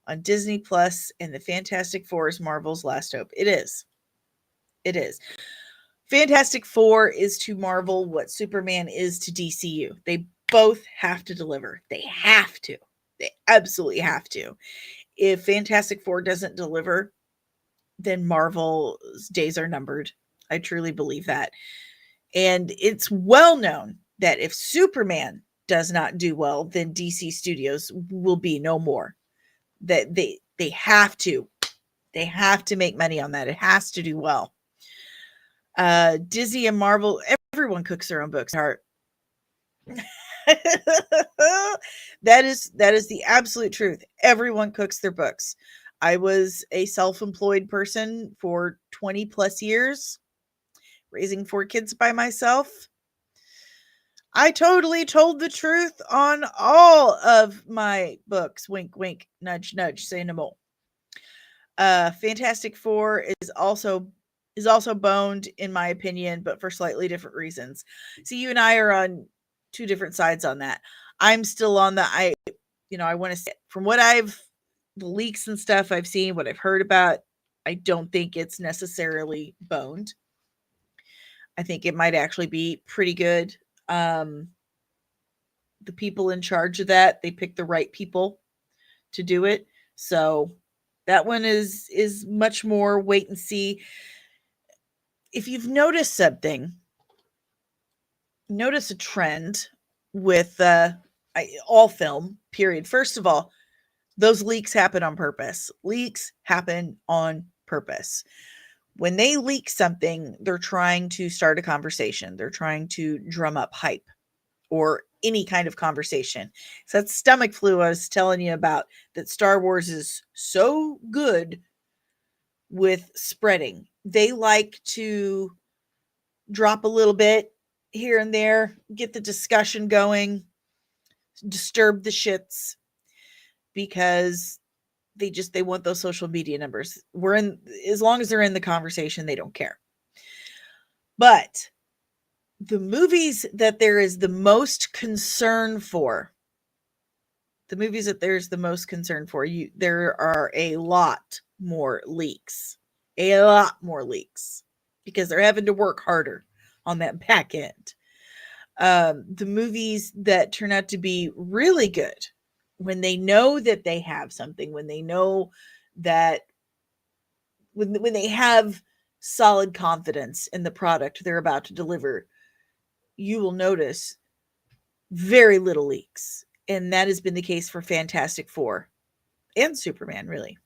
Speaker 1: on Disney Plus and the Fantastic Four is Marvel's last hope. It is. It is. Fantastic Four is to Marvel what Superman is to DCU. They both have to deliver. They have to. They absolutely have to. If Fantastic Four doesn't deliver, then Marvel's days are numbered. I truly believe that. And it's well known that if Superman does not do well, then DC Studios will be no more. That they have to. They have to make money on that. It has to do well. Disney and Marvel, everyone cooks their own books. That is the absolute truth. Everyone cooks their books. I was a self-employed person for 20 plus years, raising 4 kids by myself. I totally told the truth on all of my books. Wink, wink, nudge, nudge, say no more. Fantastic Four is also boned in my opinion, but for slightly different reasons. See, you and I are on two different sides on that. I'm still on I want to say from what the leaks and stuff I've seen, what I've heard about, I don't think it's necessarily boned. I think it might actually be pretty good. Um, the people in charge of that, they pick the right people to do it. So that one is much more wait and see. If you've noticed something, notice a trend with all film, period. First of all, those leaks happen on purpose. Leaks happen on purpose. When they leak something, they're trying to start a conversation. They're trying to drum up hype or any kind of conversation. So that stomach flu I was telling you about, that Star Wars is so good with spreading. They like to drop a little bit here and there, get the discussion going, disturb the shits because they want those social media numbers. We're in as long as they're in the conversation, they don't care. But the movies that there is the most concern for, there are a lot more leaks. A lot more leaks because they're having to work harder on that back end. The movies that turn out to be really good, when they know that they have something, when they know that when they have solid confidence in the product they're about to deliver, you will notice very little leaks. And that has been the case for Fantastic Four and Superman, really.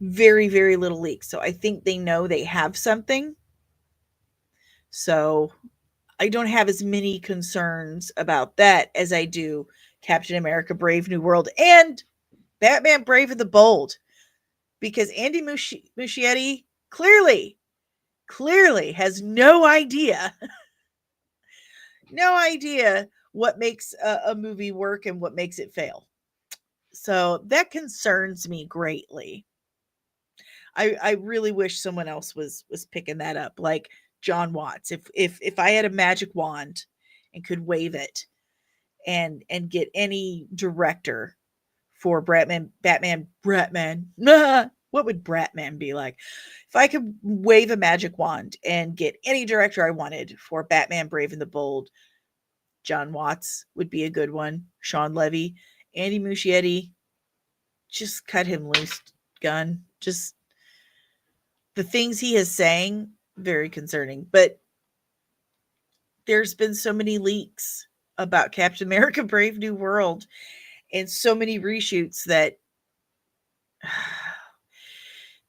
Speaker 1: Very, very little leaks. So I think they know they have something. So I don't have as many concerns about that as I do Captain America Brave New World and Batman Brave and the Bold, because Andy Muschietti clearly has no idea what makes a movie work and what makes it fail. So that concerns me greatly. I really wish someone else was picking that up, like John Watts. If I had a magic wand and could wave it and get any director for Batman, what would Bratman be like? If I could wave a magic wand and get any director I wanted for Batman Brave and the Bold, John Watts would be a good one. Sean Levy, Andy Muschietti, just cut him loose, gun. Just the things he is saying, very concerning. But there's been so many leaks about Captain America Brave New World and so many reshoots that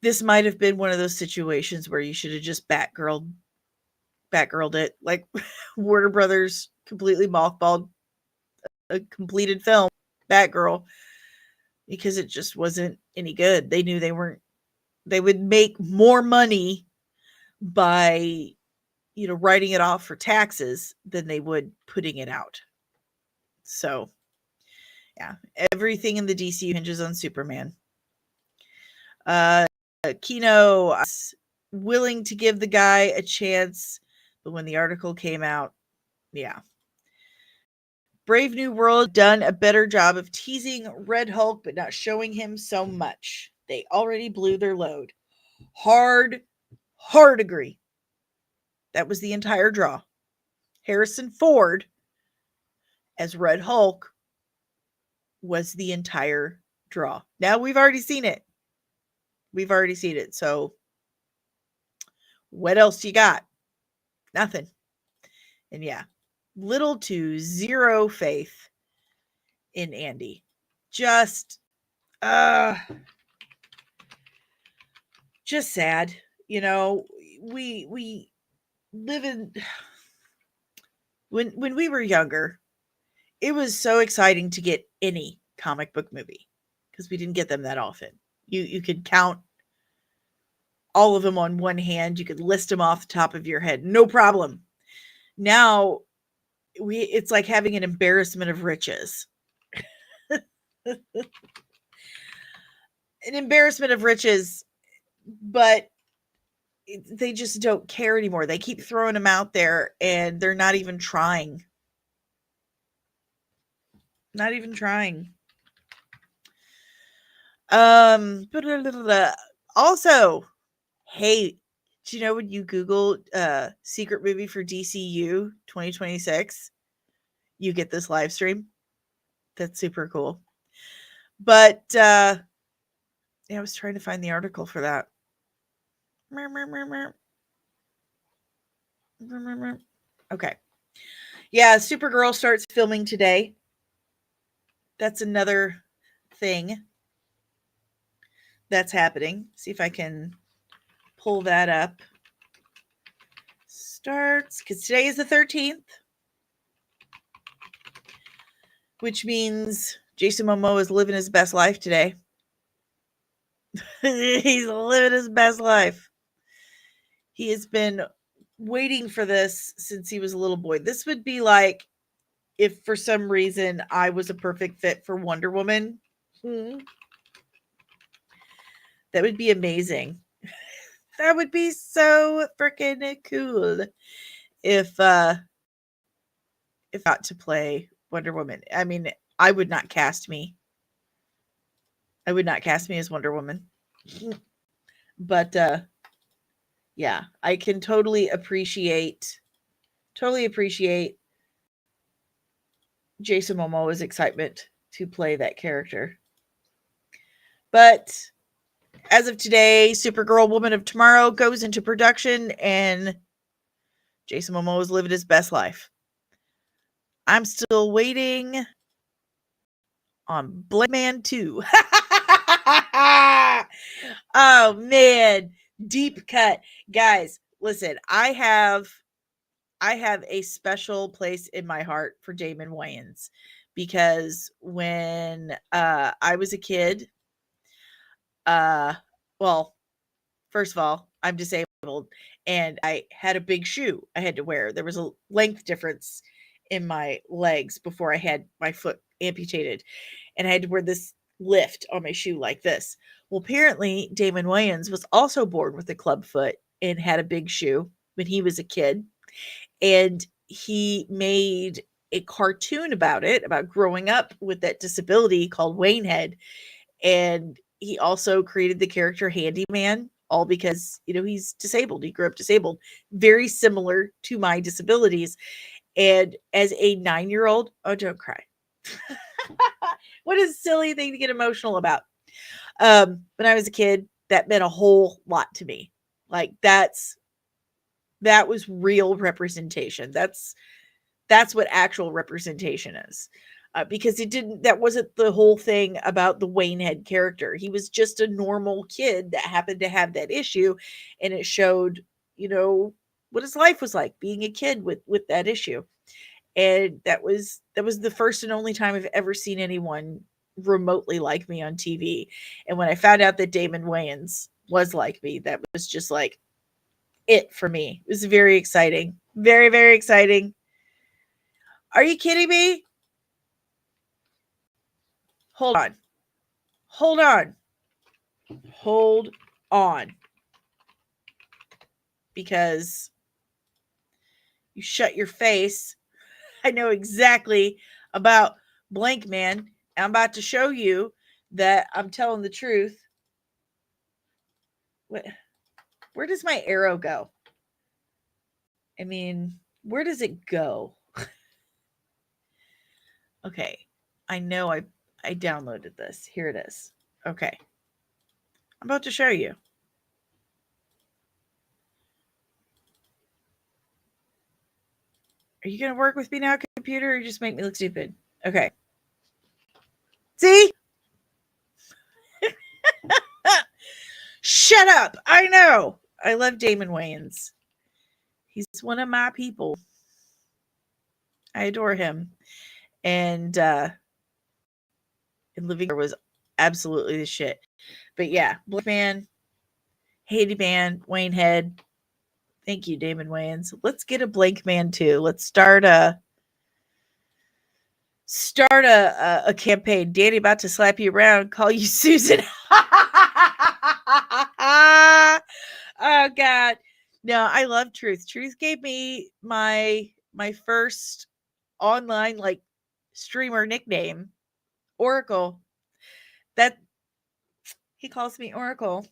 Speaker 1: this might have been one of those situations where you should have just Batgirled it. Like Warner Brothers completely mothballed a completed film, Batgirl, because it just wasn't any good. They knew they would make more money by, writing it off for taxes than they would putting it out. So, yeah, everything in the DCU hinges on Superman. Kino was willing to give the guy a chance, but when the article came out, yeah. Brave New World done a better job of teasing Red Hulk, but not showing him so much. They already blew their load. Hard agree. That was the entire draw. Harrison Ford as Red Hulk was the entire draw. Now we've already seen it. So what else you got? Nothing. And yeah, little to zero faith in Andy. Just sad. We live when we were younger, it was so exciting to get any comic book movie because we didn't get them that often. You could count all of them on one hand. You could list them off the top of your head, no problem. Now it's like having an embarrassment of riches. An embarrassment of riches, but they just don't care anymore. They keep throwing them out there and they're not even trying. Not even trying. Also, hey, do you know when you Google secret movie for DCU 2026, you get this live stream? That's super cool. But yeah, I was trying to find the article for that. Okay. Yeah, Supergirl starts filming today. That's another thing that's happening. See if I can pull that up. Starts, because today is the 13th, which means Jason Momoa is living his best life today. He's living his best life. He has been waiting for this since he was a little boy. This would be like if for some reason I was a perfect fit for Wonder Woman. That would be amazing. That would be so freaking cool if got to play Wonder Woman. I mean, I would not cast me. I would not cast me as Wonder Woman. But yeah, I can totally appreciate Jason Momoa's excitement to play that character. But as of today, Supergirl Woman of Tomorrow goes into production and Jason Momoa is living his best life. I'm still waiting on Blade Man 2. Oh man, deep cut. Guys, listen, I have a special place in my heart for Damon Wayans because when I was a kid, well, first of all, I'm disabled and I had a big shoe I had to wear. There was a length difference in my legs before I had my foot amputated, and I had to wear this lift on my shoe like this. Well, apparently, Damon Wayans was also born with a club foot and had a big shoe when he was a kid. And he made a cartoon about it, about growing up with that disability called Waynehead. And he also created the character Handyman, all because, he's disabled. He grew up disabled, very similar to my disabilities. And as a 9-year-old, oh, don't cry. What a silly thing to get emotional about. When I was a kid, that meant a whole lot to me. Like that was real representation. That's what actual representation is. Because that wasn't the whole thing about the Waynehead character. He was just a normal kid that happened to have that issue, and it showed, what his life was like being a kid with that issue. And that was the first and only time I've ever seen anyone remotely like me on TV. And when I found out that Damon Wayans was like me, that was just like it for me. It was very exciting. Very, very exciting. Are you kidding me? Hold on. Hold on. Hold on. Because you shut your face. I know exactly about Blank Man. I'm about to show you that I'm telling the truth. Where does my arrow go? I mean, where does it go? Okay. I know I downloaded this. Here it is. Okay. I'm about to show you. Are you going to work with me now, computer, or just make me look stupid? Okay. See? Shut up. I know. I love Damon Wayans. He's one of my people. I adore him. And Living was absolutely the shit. But yeah, Black Man, Haiti Man, Wayne Head. Thank you, Damon Wayans. Let's get a Blank Man too. Let's start a campaign. Danny about to slap you around, call you Susan. Oh God. No, I love Truth. Truth gave me my first online like streamer nickname, Oracle. That he calls me Oracle.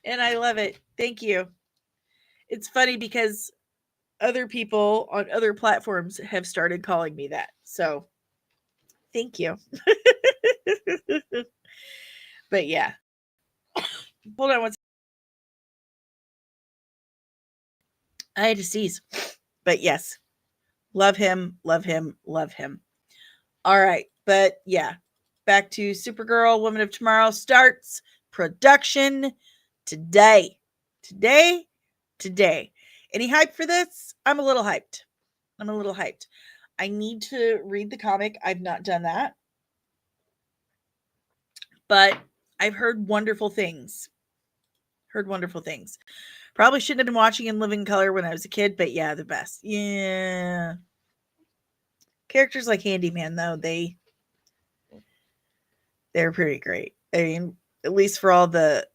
Speaker 1: And I love it. Thank you. It's funny because other people on other platforms have started calling me that. So thank you. But yeah. Hold on one second. I had to sneeze. But yes. Love him, love him, love him. All right. But yeah. Back to Supergirl, Woman of Tomorrow starts production today. Today. Any hype for this? I'm a little hyped. I need to read the comic. I've not done that. But I've heard wonderful things. Probably shouldn't have been watching in living color when I was a kid, but yeah, the best. Yeah. Characters like Handyman, though, they're pretty great. I mean, at least for all the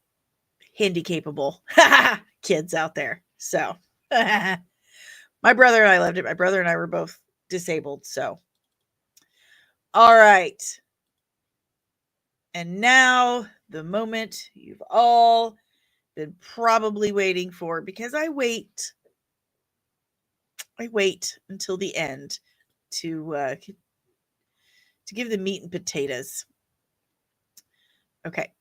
Speaker 1: handy capable kids out there. So my brother and I loved it. My brother and I were both disabled. So all right. And now the moment you've all been probably waiting for, because I wait until the end to give the meat and potatoes. Okay.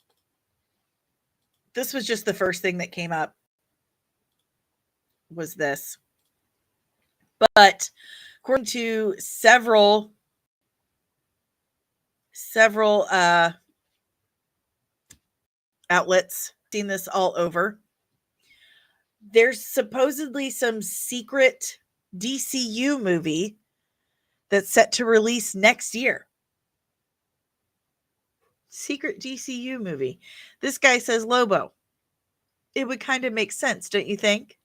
Speaker 1: This was just the first thing that came up was this. But according to several outlets, seen this all over. There's supposedly some secret DCU movie that's set to release next year. Secret DCU movie. This guy says Lobo. It would kind of make sense, don't you think?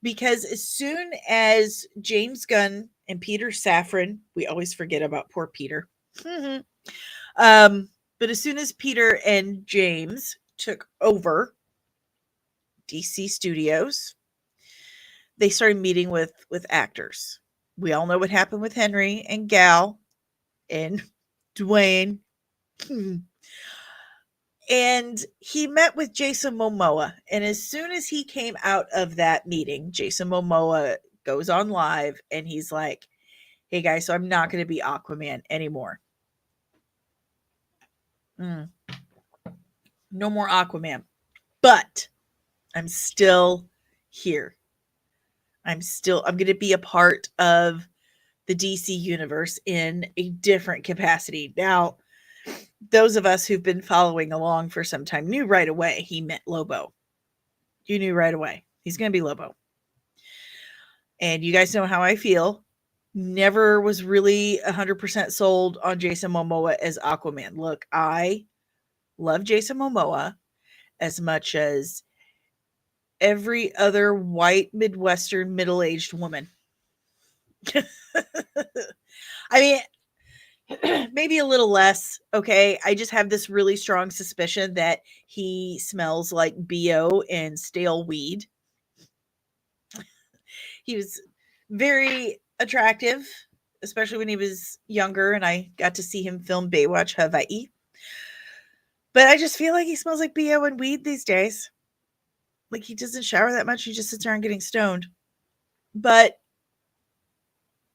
Speaker 1: Because as soon as James Gunn and Peter Safran, we always forget about poor Peter. But as soon as Peter and James took over DC Studios, they started meeting with actors. We all know what happened with Henry and Gal and Dwayne. And he met with Jason Momoa. And as soon as he came out of that meeting, Jason Momoa goes on live and he's like, hey guys, so I'm not going to be Aquaman anymore. No more Aquaman. But I'm still here. I'm going to be a part of the DC universe in a different capacity. Now, those of us who've been following along for some time knew right away he meant Lobo. You knew right away. He's going to be Lobo. And you guys know how I feel. Never was really 100% sold on Jason Momoa as Aquaman. Look, I love Jason Momoa as much as every other white Midwestern middle-aged woman. I mean, maybe a little less. Okay. I just have this really strong suspicion that he smells like BO and stale weed. He was very attractive, especially when he was younger, and I got to see him film Baywatch Hawaii. But I just feel like he smells like BO and weed these days. Like he doesn't shower that much. He just sits around getting stoned. But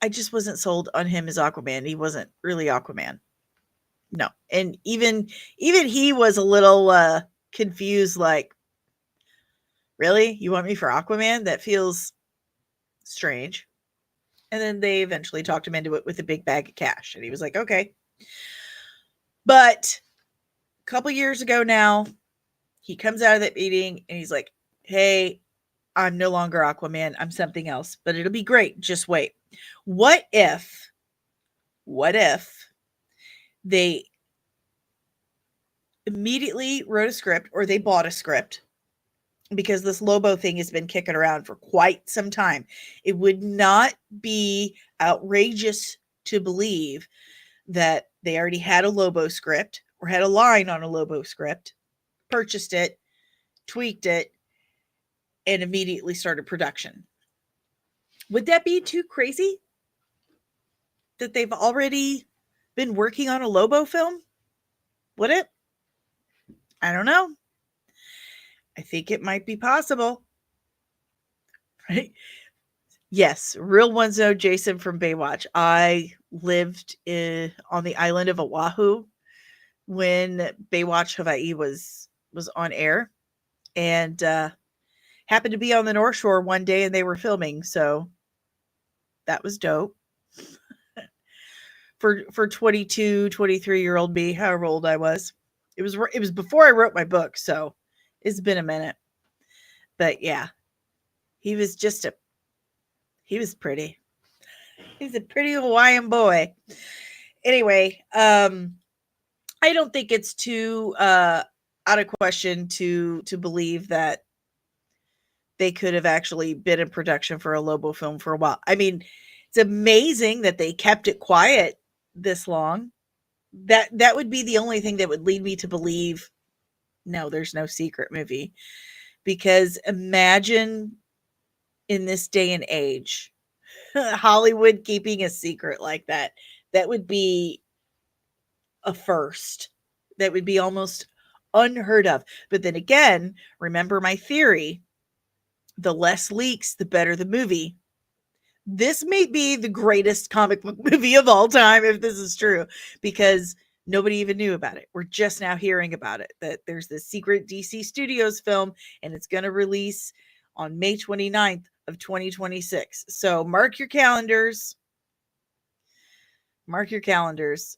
Speaker 1: I just wasn't sold on him as Aquaman. He wasn't really Aquaman. No. And even he was a little confused, like, really? You want me for Aquaman? That feels strange. And then they eventually talked him into it with a big bag of cash. And he was like, okay. But a couple years ago now, he comes out of that meeting and he's like, hey, I'm no longer Aquaman. I'm something else. But it'll be great. Just wait. What if they immediately wrote a script, or they bought a script, because this Lobo thing has been kicking around for quite some time. It would not be outrageous to believe that they already had a Lobo script or had a line on a Lobo script, purchased it, tweaked it, and immediately started production. Would that be too crazy? That they've already been working on a Lobo film? Would it? I don't know. I think it might be possible. Right? Yes, real ones know Jason from Baywatch. I lived on the island of Oahu when Baywatch Hawaii was on air, and happened to be on the North Shore one day, and they were filming, so that was dope. For 22, 23-year-old me, however old I was. It was before I wrote my book, so it's been a minute. But yeah, he was pretty. He's a pretty Hawaiian boy. Anyway, I don't think it's too out of question to believe that they could have actually been in production for a Lobo film for a while. I mean, it's amazing that they kept it quiet this long. That would be the only thing that would lead me to believe, no, there's no secret movie. Because imagine in this day and age, Hollywood keeping a secret like that. That would be a first. That would be almost unheard of. But then again, remember my theory, the less leaks, the better the movie. This may be the greatest comic book movie of all time, if this is true, because nobody even knew about it. We're just now hearing about it, that there's this secret DC Studios film, and it's going to release on May 29th of 2026. So mark your calendars. Mark your calendars.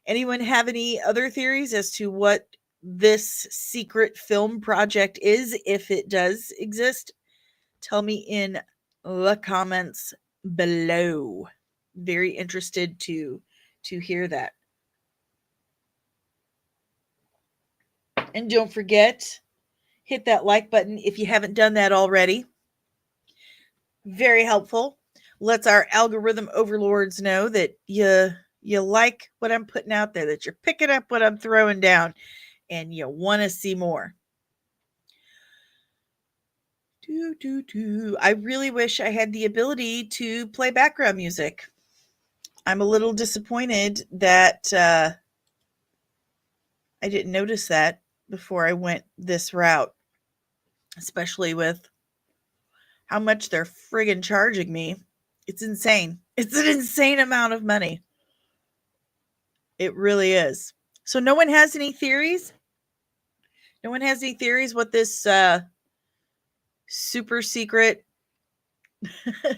Speaker 1: Anyone have any other theories as to what this secret film project is, if it does exist? Tell me in the comments below. Very interested to hear that. And don't forget, hit that like button if you haven't done that already. Very helpful. Lets our algorithm overlords know that you like what I'm putting out there, that you're picking up what I'm throwing down, and you want to see more. I really wish I had the ability to play background music. I'm a little disappointed that I didn't notice that before I went this route, especially with how much they're friggin' charging me. It's insane. It's an insane amount of money. It really is. So no one has any theories? No one has any theories what this super secret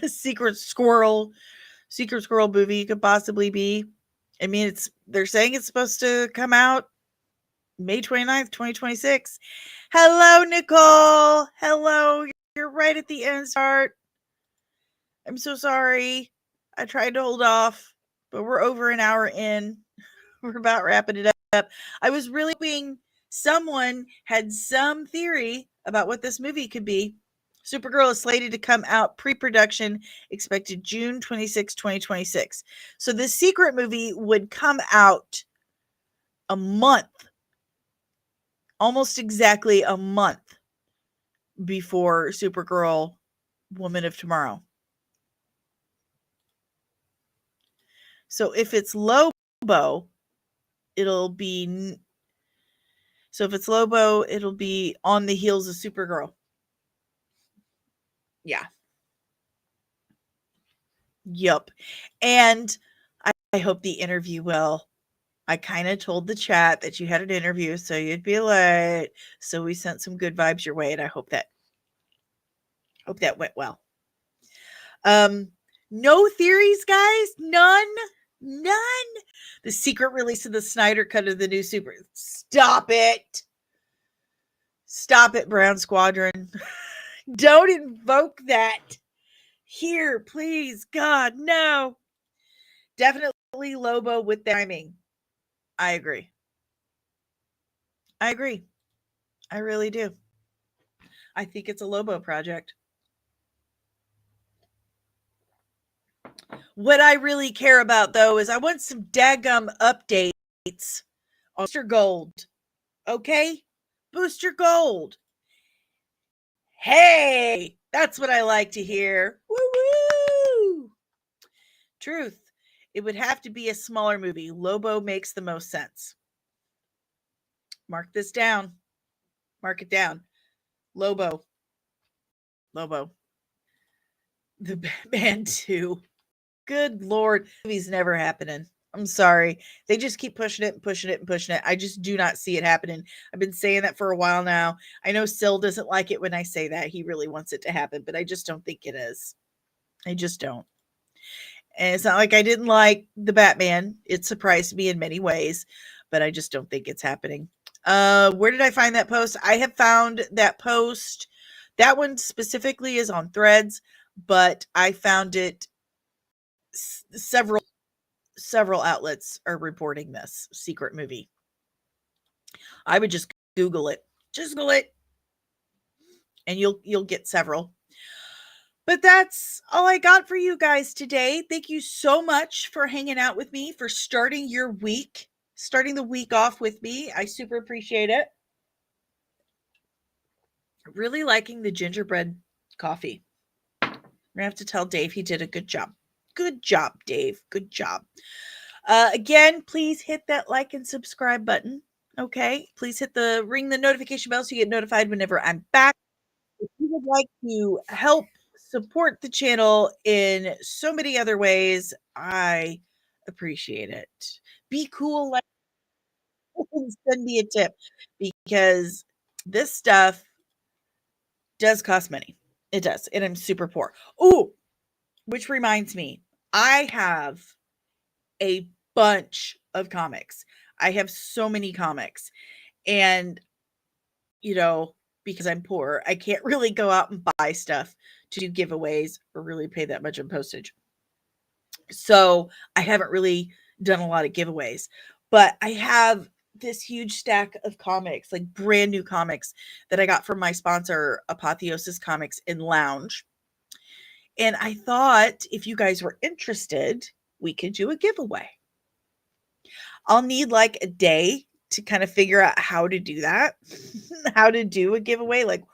Speaker 1: secret squirrel movie could possibly be? I mean, they're saying it's supposed to come out May 29th, 2026. Hello, Nicole. Hello. You're right at the end start. I'm so sorry. I tried to hold off, but we're over an hour in. We're about wrapping it up. I was really hoping someone had some theory about what this movie could be. Supergirl is slated to come out pre-production, expected June 26, 2026. So this secret movie would come out a month, almost exactly a month before Supergirl Woman of Tomorrow. So if it's Lobo, it'll be on the heels of Supergirl. Yeah. Yup. And I hope the interview will. I kind of told the chat that you had an interview, so you'd be late. So we sent some good vibes your way, and I hope that went well. No theories, guys? None. The secret release of the Snyder cut of the new Super. Stop it, Brown Squadron. Don't invoke that. Here, please, God, no. Definitely Lobo with the timing. I agree. I agree. I really do. I think it's a Lobo project. What I really care about, though, is I want some daggum updates on Booster Gold. Okay? Booster Gold. Hey, that's what I like to hear. Woo woo! Truth. It would have to be a smaller movie. Lobo makes the most sense. Mark this down. Mark it down. Lobo. Lobo. The Batman 2. Good Lord. Movie's never happening. I'm sorry. They just keep pushing it and pushing it and pushing it. I just do not see it happening. I've been saying that for a while now. I know Sil doesn't like it when I say that. He really wants it to happen, but I just don't think it is. I just don't. And it's not like I didn't like the Batman. It surprised me in many ways, but I just don't think it's happening. Where did I find that post? I have found that post. That one specifically is on Threads, but I found it several outlets are reporting this secret movie. I would just Google it. Just Google it. And you'll get several. But that's all I got for you guys today. Thank you so much for hanging out with me, for starting your week, starting the week off with me. I super appreciate it. Really liking the gingerbread coffee. I'm going to have to tell Dave he did a good job. Good job, Dave. Good job. Again, please hit that like and subscribe button. Okay. Please ring the notification bell so you get notified whenever I'm back. If you would like to help support the channel in so many other ways, I appreciate it. Be cool, like, and send me a tip, because this stuff does cost money. It does, and I'm super poor. Oh, which reminds me, I have a bunch of comics. I have so many comics, and because I'm poor, I can't really go out and buy stuff to do giveaways or really pay that much in postage. So I haven't really done a lot of giveaways, but I have this huge stack of comics, like brand new comics that I got from my sponsor, Apotheosis Comics in Lounge. And I thought if you guys were interested, we could do a giveaway. I'll need like a day to kind of figure out how to do that, how to do a giveaway, like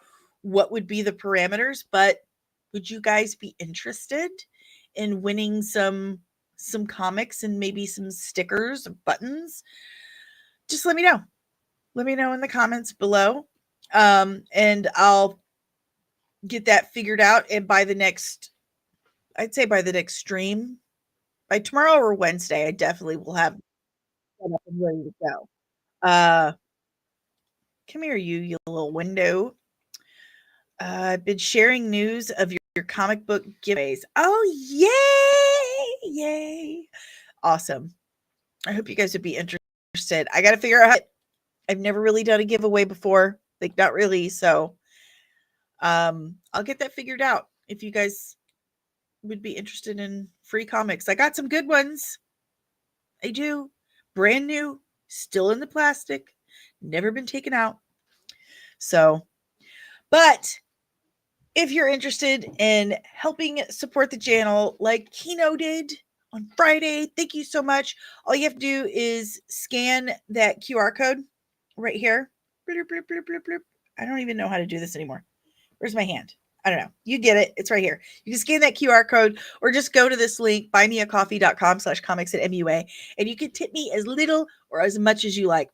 Speaker 1: what would be the parameters. But would you guys be interested in winning some comics and maybe some stickers or buttons? Just let me know. Let me know in the comments below. And I'll get that figured out. And I'd say by the next stream, by tomorrow or Wednesday, I definitely will have set up and ready to go. Come here, you little window. I've been sharing news of your comic book giveaways. Oh, yay! Yay. Awesome. I hope you guys would be interested. I got to figure out I've never really done a giveaway before. Like, not really. So, I'll get that figured out if you guys would be interested in free comics. I got some good ones. I do. Brand new, still in the plastic, never been taken out. So, but if you're interested in helping support the channel like Kino did on Friday, thank you so much. All you have to do is scan that QR code right here. I don't even know how to do this anymore. Where's my hand? I don't know. You get it. It's right here. You can scan that QR code or just go to this link, buymeacoffee.com/comics@MUA, and you can tip me as little or as much as you like.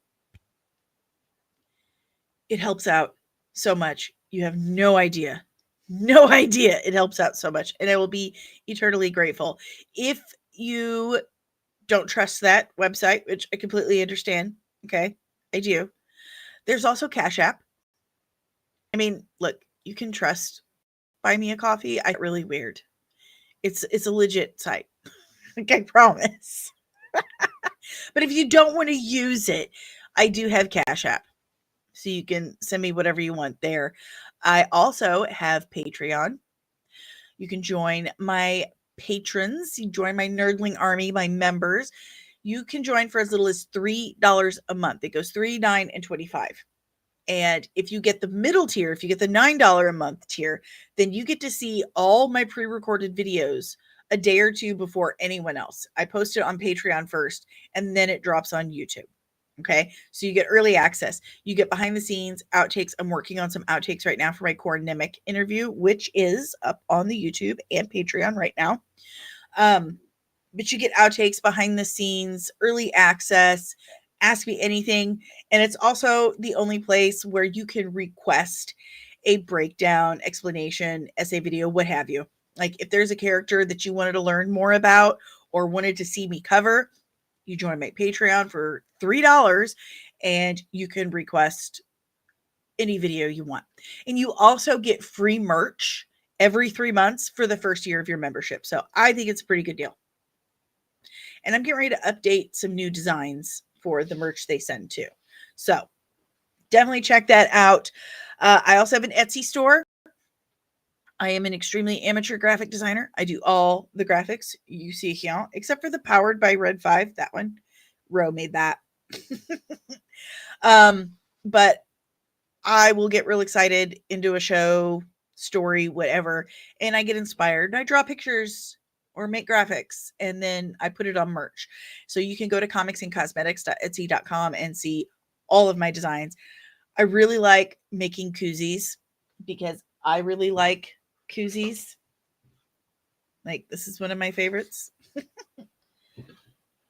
Speaker 1: It helps out so much. You have no idea. No idea. It helps out so much, and I will be eternally grateful. If you don't trust that website, which I completely understand, okay, I do. There's also Cash App. I mean, look, you can trust Buy Me a Coffee. I really weird. It's a legit site. Like, I promise. But if you don't want to use it, I do have Cash App. So you can send me whatever you want there. I also have Patreon. You can join my patrons. You join my nerdling army, my members. You can join for as little as $3 a month. It goes 3, 9, and 25. And if you get the middle tier, if you get the $9 a month tier, then you get to see all my pre-recorded videos a day or two before anyone else. I post it on Patreon first, and then it drops on YouTube. Okay. So you get early access. You get behind the scenes outtakes. I'm working on some outtakes right now for my Core Nimic interview, which is up on the YouTube and Patreon right now. But you get outtakes, behind the scenes, early access, ask me anything. And it's also the only place where you can request a breakdown, explanation, essay video, what have you. Like if there's a character that you wanted to learn more about or wanted to see me cover, you join my Patreon for $3 and you can request any video you want. And you also get free merch every 3 months for the first year of your membership. So I think it's a pretty good deal. And I'm getting ready to update some new designs for the merch they send too. So definitely check that out. I also have an Etsy store. I am an extremely amateur graphic designer. I do all the graphics you see here, except for the Powered by Red 5. That one, Ro made that. But I will get real excited into a show, story, whatever, and I get inspired and I draw pictures or make graphics and then I put it on merch. So you can go to comicsandcosmetics.etsy.com and see all of my designs. I really like making koozies because I really like koozies. Like this is one of my favorites.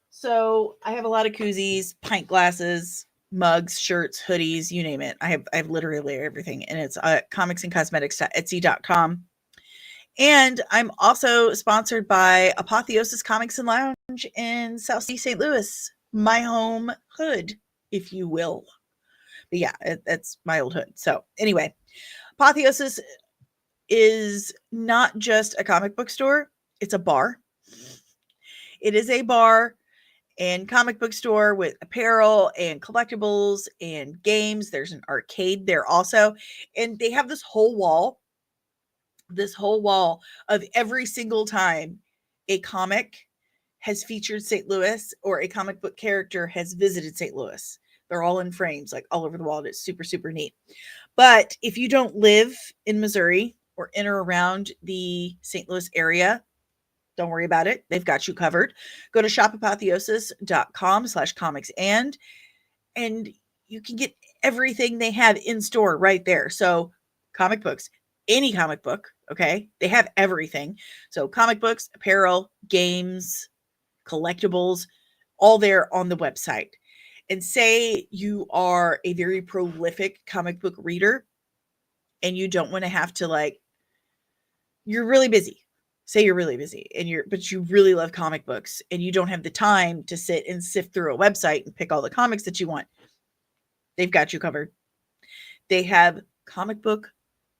Speaker 1: So I have a lot of koozies, pint glasses, mugs, shirts, hoodies, you name it. I have literally everything. And it's comicsandcosmetics.etsy.com. And I'm also sponsored by Apotheosis Comics and Lounge in South City, St. Louis, my home hood, if you will. But yeah, that's my old hood. So anyway, Apotheosis is not just a comic book store. It's a bar. It is a bar and comic book store with apparel and collectibles and games. There's an arcade there also. And they have this whole wall of every single time a comic has featured St. Louis or a comic book character has visited St. Louis. They're all in frames, like all over the wall. It's super, super neat. But if you don't live in Missouri or in or around the St. Louis area, don't worry about it. They've got you covered. Go to shopapotheosis.com/comics and you can get everything they have in store right there. So comic books, any comic book, okay? They have everything. So comic books, apparel, games, collectibles, all there on the website. And say you are a very prolific comic book reader and you don't want to have to you're really busy. Say you're really busy but you really love comic books and you don't have the time to sit and sift through a website and pick all the comics that you want. They've got you covered. They have comic book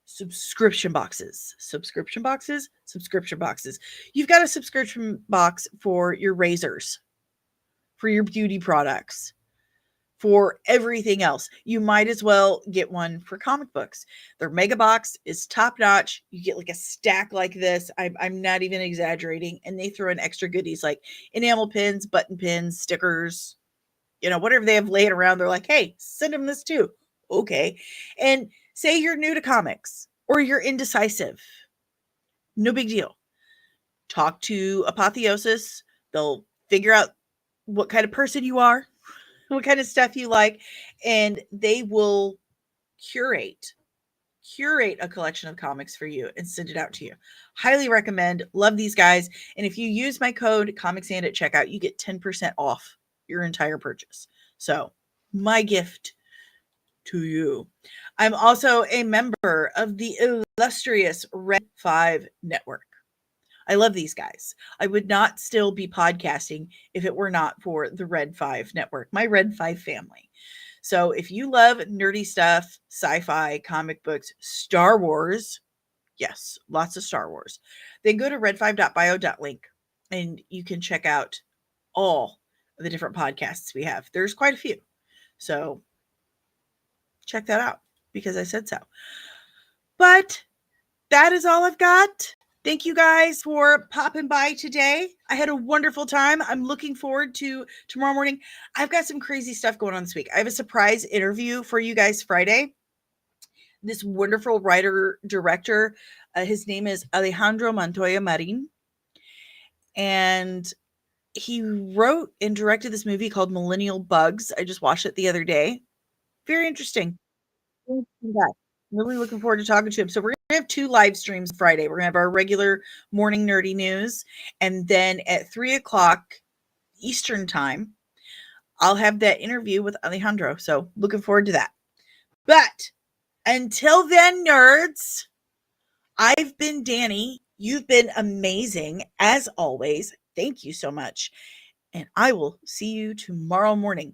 Speaker 1: subscription boxes. You've got a subscription box for your razors, for your beauty products, for everything else. You might as well get one for comic books. Their mega box is top notch. You get like a stack like this. I'm not even exaggerating. And they throw in extra goodies like enamel pins, button pins, stickers, whatever they have laying around. They're like, hey, send them this too. Okay. And say you're new to comics or you're indecisive. No big deal. Talk to Apotheosis. They'll figure out what kind of person you are, what kind of stuff you like, and they will curate a collection of comics for you and send it out to you. Highly recommend. Love these guys. And if you use my code ComicsAnd at checkout, you get 10% off your entire purchase. So my gift to you. I'm also a member of the illustrious Red 5 Network. I love these guys. I would not still be podcasting if it were not for the Red 5 Network, my Red 5 family. So if you love nerdy stuff, sci-fi, comic books, Star Wars, yes, lots of Star Wars, then go to red5.bio.link and you can check out all of the different podcasts we have. There's quite a few. So check that out because I said so. But that is all I've got. Thank you guys for popping by today. I had a wonderful time. I'm looking forward to tomorrow morning. I've got some crazy stuff going on this week. I have a surprise interview for you guys Friday. This wonderful writer director, his name is Alejandro Montoya Marin, and he wrote and directed this movie called Millennial Bugs. I just watched it the other day. Very interesting. Really looking forward to talking to him. So we're gonna have 2 live streams Friday. We're gonna have our regular morning nerdy news, and then at 3 o'clock Eastern time, I'll have that interview with Alejandro. So looking forward to that. But until then, nerds, I've been Danny. You've been amazing as always. Thank you so much. And I will see you tomorrow morning.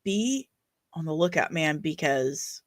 Speaker 1: Be on the lookout, man, because